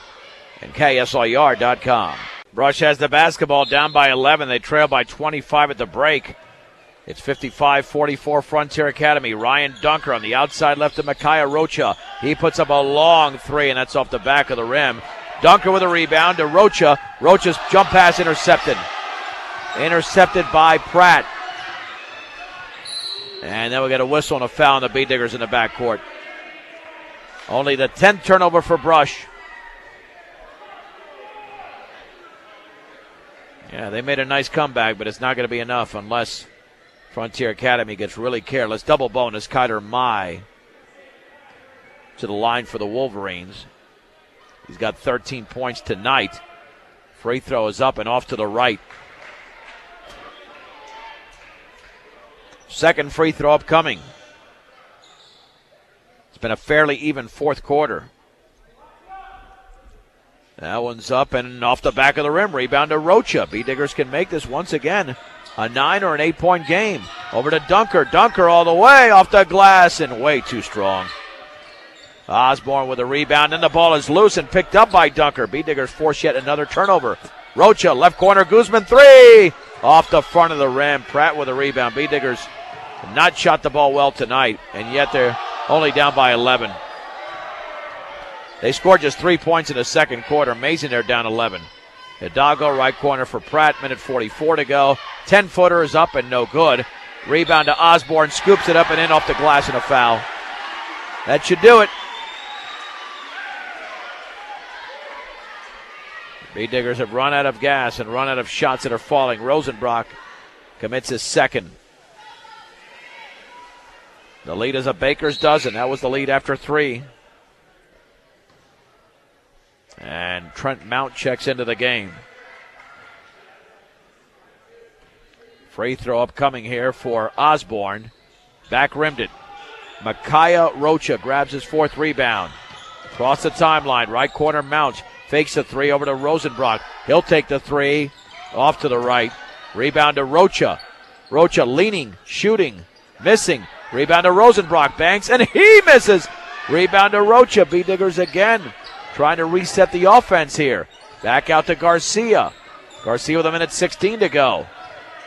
and KSLR.com. Brush has the basketball down by 11. They trail by 25 at the break. It's 55-44 Frontier Academy. Ryan Dunker on the outside left to Micaiah Rocha. He puts up a long three, and that's off the back of the rim. Dunker with a rebound to Rocha. Rocha's jump pass intercepted. Intercepted by Pratt. And then we get a whistle and a foul on the B-Diggers in the backcourt. Only the 10th turnover for Brush. Yeah, they made a nice comeback, but it's not going to be enough unless Frontier Academy gets really careless. Double bonus, Kyler Mai to the line for the Wolverines. He's got 13 points tonight. Free throw is up and off to the right. Second free throw upcoming. It's been a fairly even fourth quarter. That one's up and off the back of the rim. Rebound to Rocha. B-Diggers can make this once again a 9 or an 8-point game. Over to Dunker. Dunker all the way off the glass and way too strong. Osborne with a rebound, and the ball is loose and picked up by Dunker. B-Diggers force yet another turnover. Rocha, left corner, Guzman, three! Off the front of the rim. Pratt with a rebound. B-Diggers have not shot the ball well tonight, and yet they're only down by 11. They scored just 3 points in the second quarter. Amazing they're down 11. Hidalgo, right corner for Pratt, minute 44 to go. 10-footer is up and no good. Rebound to Osborne, scoops it up and in off the glass and a foul. That should do it. B-Diggers have run out of gas and run out of shots that are falling. Rosenbrock commits his second. The lead is a baker's dozen. That was the lead after 3. And Trent Mount checks into the game. Free throw upcoming here for Osborne. Back rimmed it. Micaiah Rocha grabs his 4th rebound. Across the timeline, right corner Mount. Fakes the 3 over to Rosenbrock. He'll take the 3 off to the right. Rebound to Rocha. Rocha leaning, shooting, missing. Rebound to Rosenbrock. Banks, and he misses. Rebound to Rocha. B-Diggers again trying to reset the offense here. Back out to Garcia. Garcia with a minute 16 to go.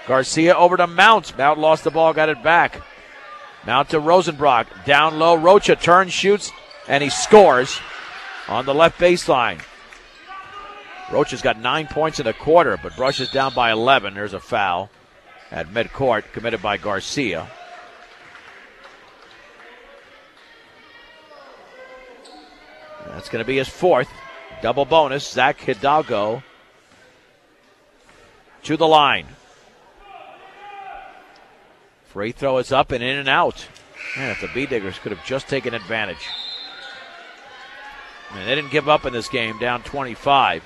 Garcia over to Mount. Mount lost the ball, got it back. Mount to Rosenbrock. Down low, Rocha turns, shoots, and he scores on the left baseline. Rocha's got 9 points in a quarter, but Brush is down by 11. There's a foul at midcourt committed by Garcia. That's going to be his 4th. Double bonus. Zach Hidalgo to the line. Free throw is up and in and out. Man, if the B-Diggers could have just taken advantage. And they didn't give up in this game, down 25.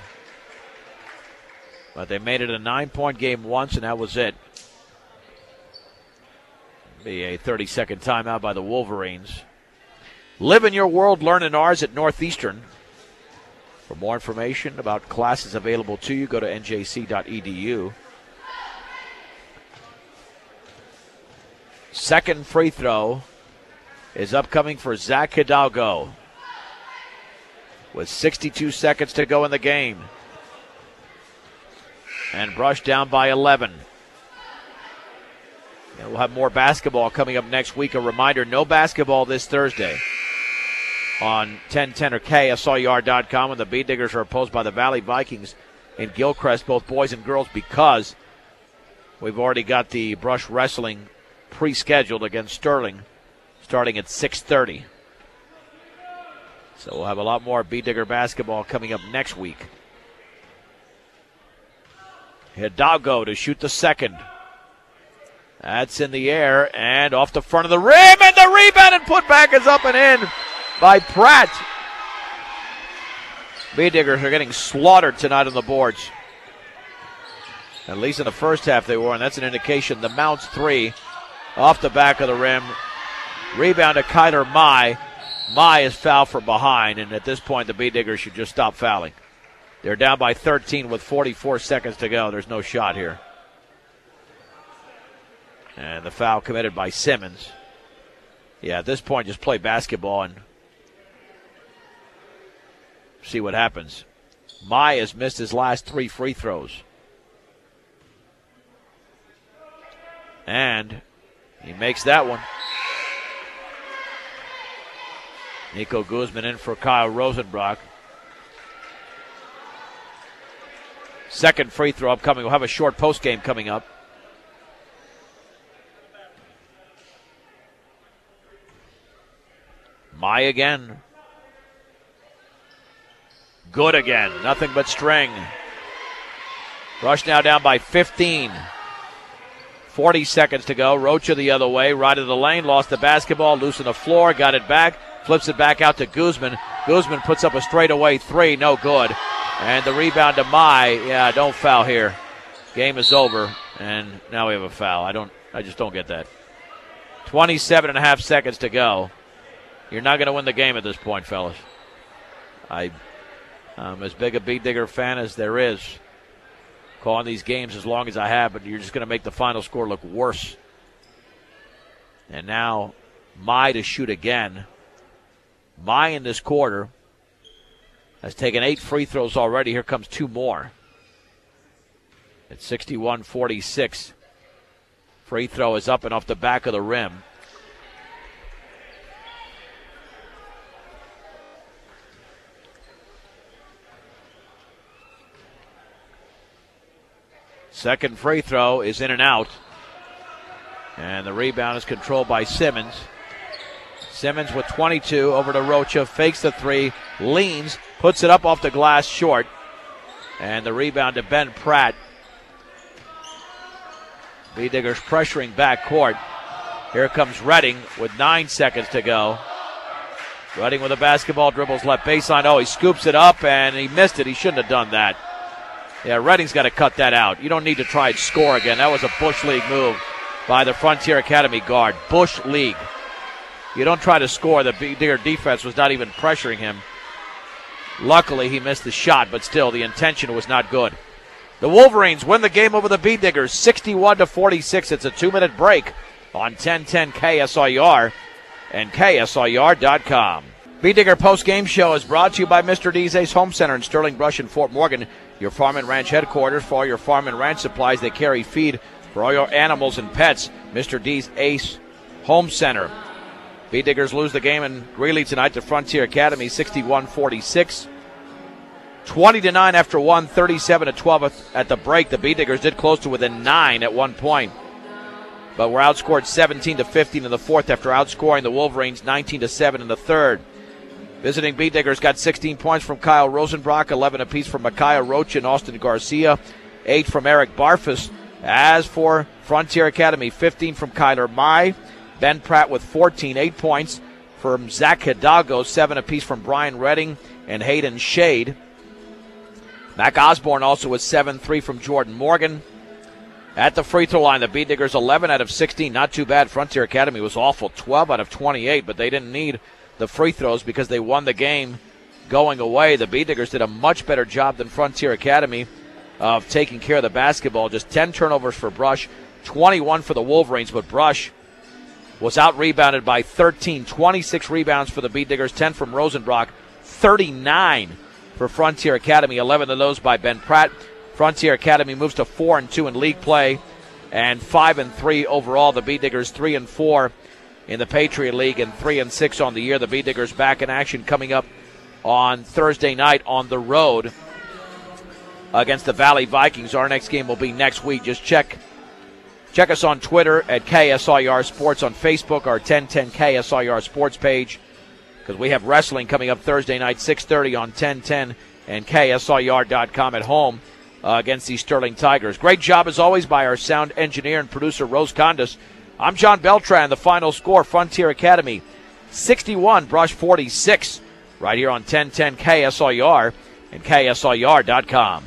But they made it a 9-point game once, and that was it. Be a 30-second timeout by the Wolverines. Live in your world, learn in ours at Northeastern. For more information about classes available to you, go to njc.edu. Second free throw is upcoming for Zach Hidalgo with 62 seconds to go in the game. And Brush down by 11. And we'll have more basketball coming up next week. A reminder, no basketball this Thursday on 1010 or KSLR.com, when the Bee Diggers are opposed by the Valley Vikings in Gilcrest, both boys and girls, because we've already got the Brush Wrestling pre-scheduled against Sterling starting at 6:30. So we'll have a lot more Bee Digger basketball coming up next week. Hidalgo to shoot the second. That's in the air and off the front of the rim, and the rebound and putback is up and in by Pratt. Bee Diggers are getting slaughtered tonight on the boards. At least in the first half they were, and that's an indication. The Mounts three off the back of the rim. Rebound to Kyler Mai. Mai is fouled from behind, and at this point the Bee Diggers should just stop fouling. They're down by 13 with 44 seconds to go. There's no shot here. And the foul committed by Simmons. Yeah, at this point, just play basketball and see what happens. Mai has missed his last 3 free throws. And he makes that one. Nico Guzman in for Kyle Rosenbrock. Second free throw upcoming. We'll have a short post game coming up. Mai again. Good again. Nothing but string. Rush now down by 15. 40 seconds to go. Rocha the other way. Right of the lane. Lost the basketball. Loose on the floor. Got it back. Flips it back out to Guzman. Guzman puts up a straightaway 3. No good. And the rebound to Mai. Yeah, don't foul here. Game is over. And now we have a foul. I just don't get that. 27 and a half seconds to go. You're not going to win the game at this point, fellas. I'm as big a Bee Digger fan as there is. Calling these games as long as I have, but you're just going to make the final score look worse. And now Mai to shoot again. Mai in this quarter has taken 8 free throws already. Here comes 2 more. It's 61-46. Free throw is up and off the back of the rim. Second free throw is in and out. And the rebound is controlled by Simmons. Simmons with 22 over to Rocha. Fakes the 3. Leans. Puts it up off the glass short. And the rebound to Ben Pratt. Bee Diggers pressuring back court. Here comes Redding with 9 seconds to go. Redding with a basketball, dribbles left baseline. Oh, he scoops it up and he missed it. He shouldn't have done that. Yeah, Redding's got to cut that out. You don't need to try and score again. That was a Bush League move by the Frontier Academy guard. Bush League. You don't try to score. The Bee Digger defense was not even pressuring him. Luckily, he missed the shot, but still, the intention was not good. The Wolverines win the game over the Bee Diggers, 61-46. It's a 2-minute break on 1010 KSLR and KSLR.com. Bee Digger post-game show is brought to you by Mr. D's Ace Home Center in Sterling Brush and Fort Morgan. Your farm and ranch headquarters for all your farm and ranch supplies. They carry feed for all your animals and pets. Mr. D's Ace Home Center. Bee Diggers lose the game in Greeley tonight to Frontier Academy, 61-46. 20-9 after 1, 37-12 at the break. The Bee Diggers did close to within 9 at one point, but were outscored 17-15 in the fourth after outscoring the Wolverines 19-7 in the third. Visiting Bee Diggers got 16 points from Kyle Rosenbrock, 11 apiece from Micaiah Roach and Austin Garcia, 8 from Eric Barfus. As for Frontier Academy, 15 from Kyler Mai, Ben Pratt with 14, 8 points from Zach Hidalgo, 7 apiece from Brian Redding and Hayden Shade. Mac Osborne also with 7, 3 from Jordan Morgan. At the free throw line, the Bee Diggers 11 out of 16, not too bad. Frontier Academy was awful, 12 out of 28, but they didn't need the free throws because they won the game going away. The Bee Diggers did a much better job than Frontier Academy of taking care of the basketball. Just 10 turnovers for Brush, 21 for the Wolverines, but Brush was out-rebounded by 13. 26 rebounds for the Bee Diggers, 10 from Rosenbrock, 39 for Frontier Academy, 11 of those by Ben Pratt. Frontier Academy moves to 4-2 in league play and 5-3 overall. The Bee Diggers 3-4 in the Patriot League and 3-6 on the year. The Bee Diggers back in action coming up on Thursday night on the road against the Valley Vikings. Our next game will be next week. Just check us on Twitter at KSIR Sports, on Facebook, our 1010 KSIR Sports page, because we have wrestling coming up Thursday night, 6:30 on 1010 and KSIR.com at home against the Sterling Tigers. Great job, as always, by our sound engineer and producer, Rose Condas. I'm John Beltran. The final score, Frontier Academy 61, Brush 46, right here on 1010 KSIR and KSIR.com.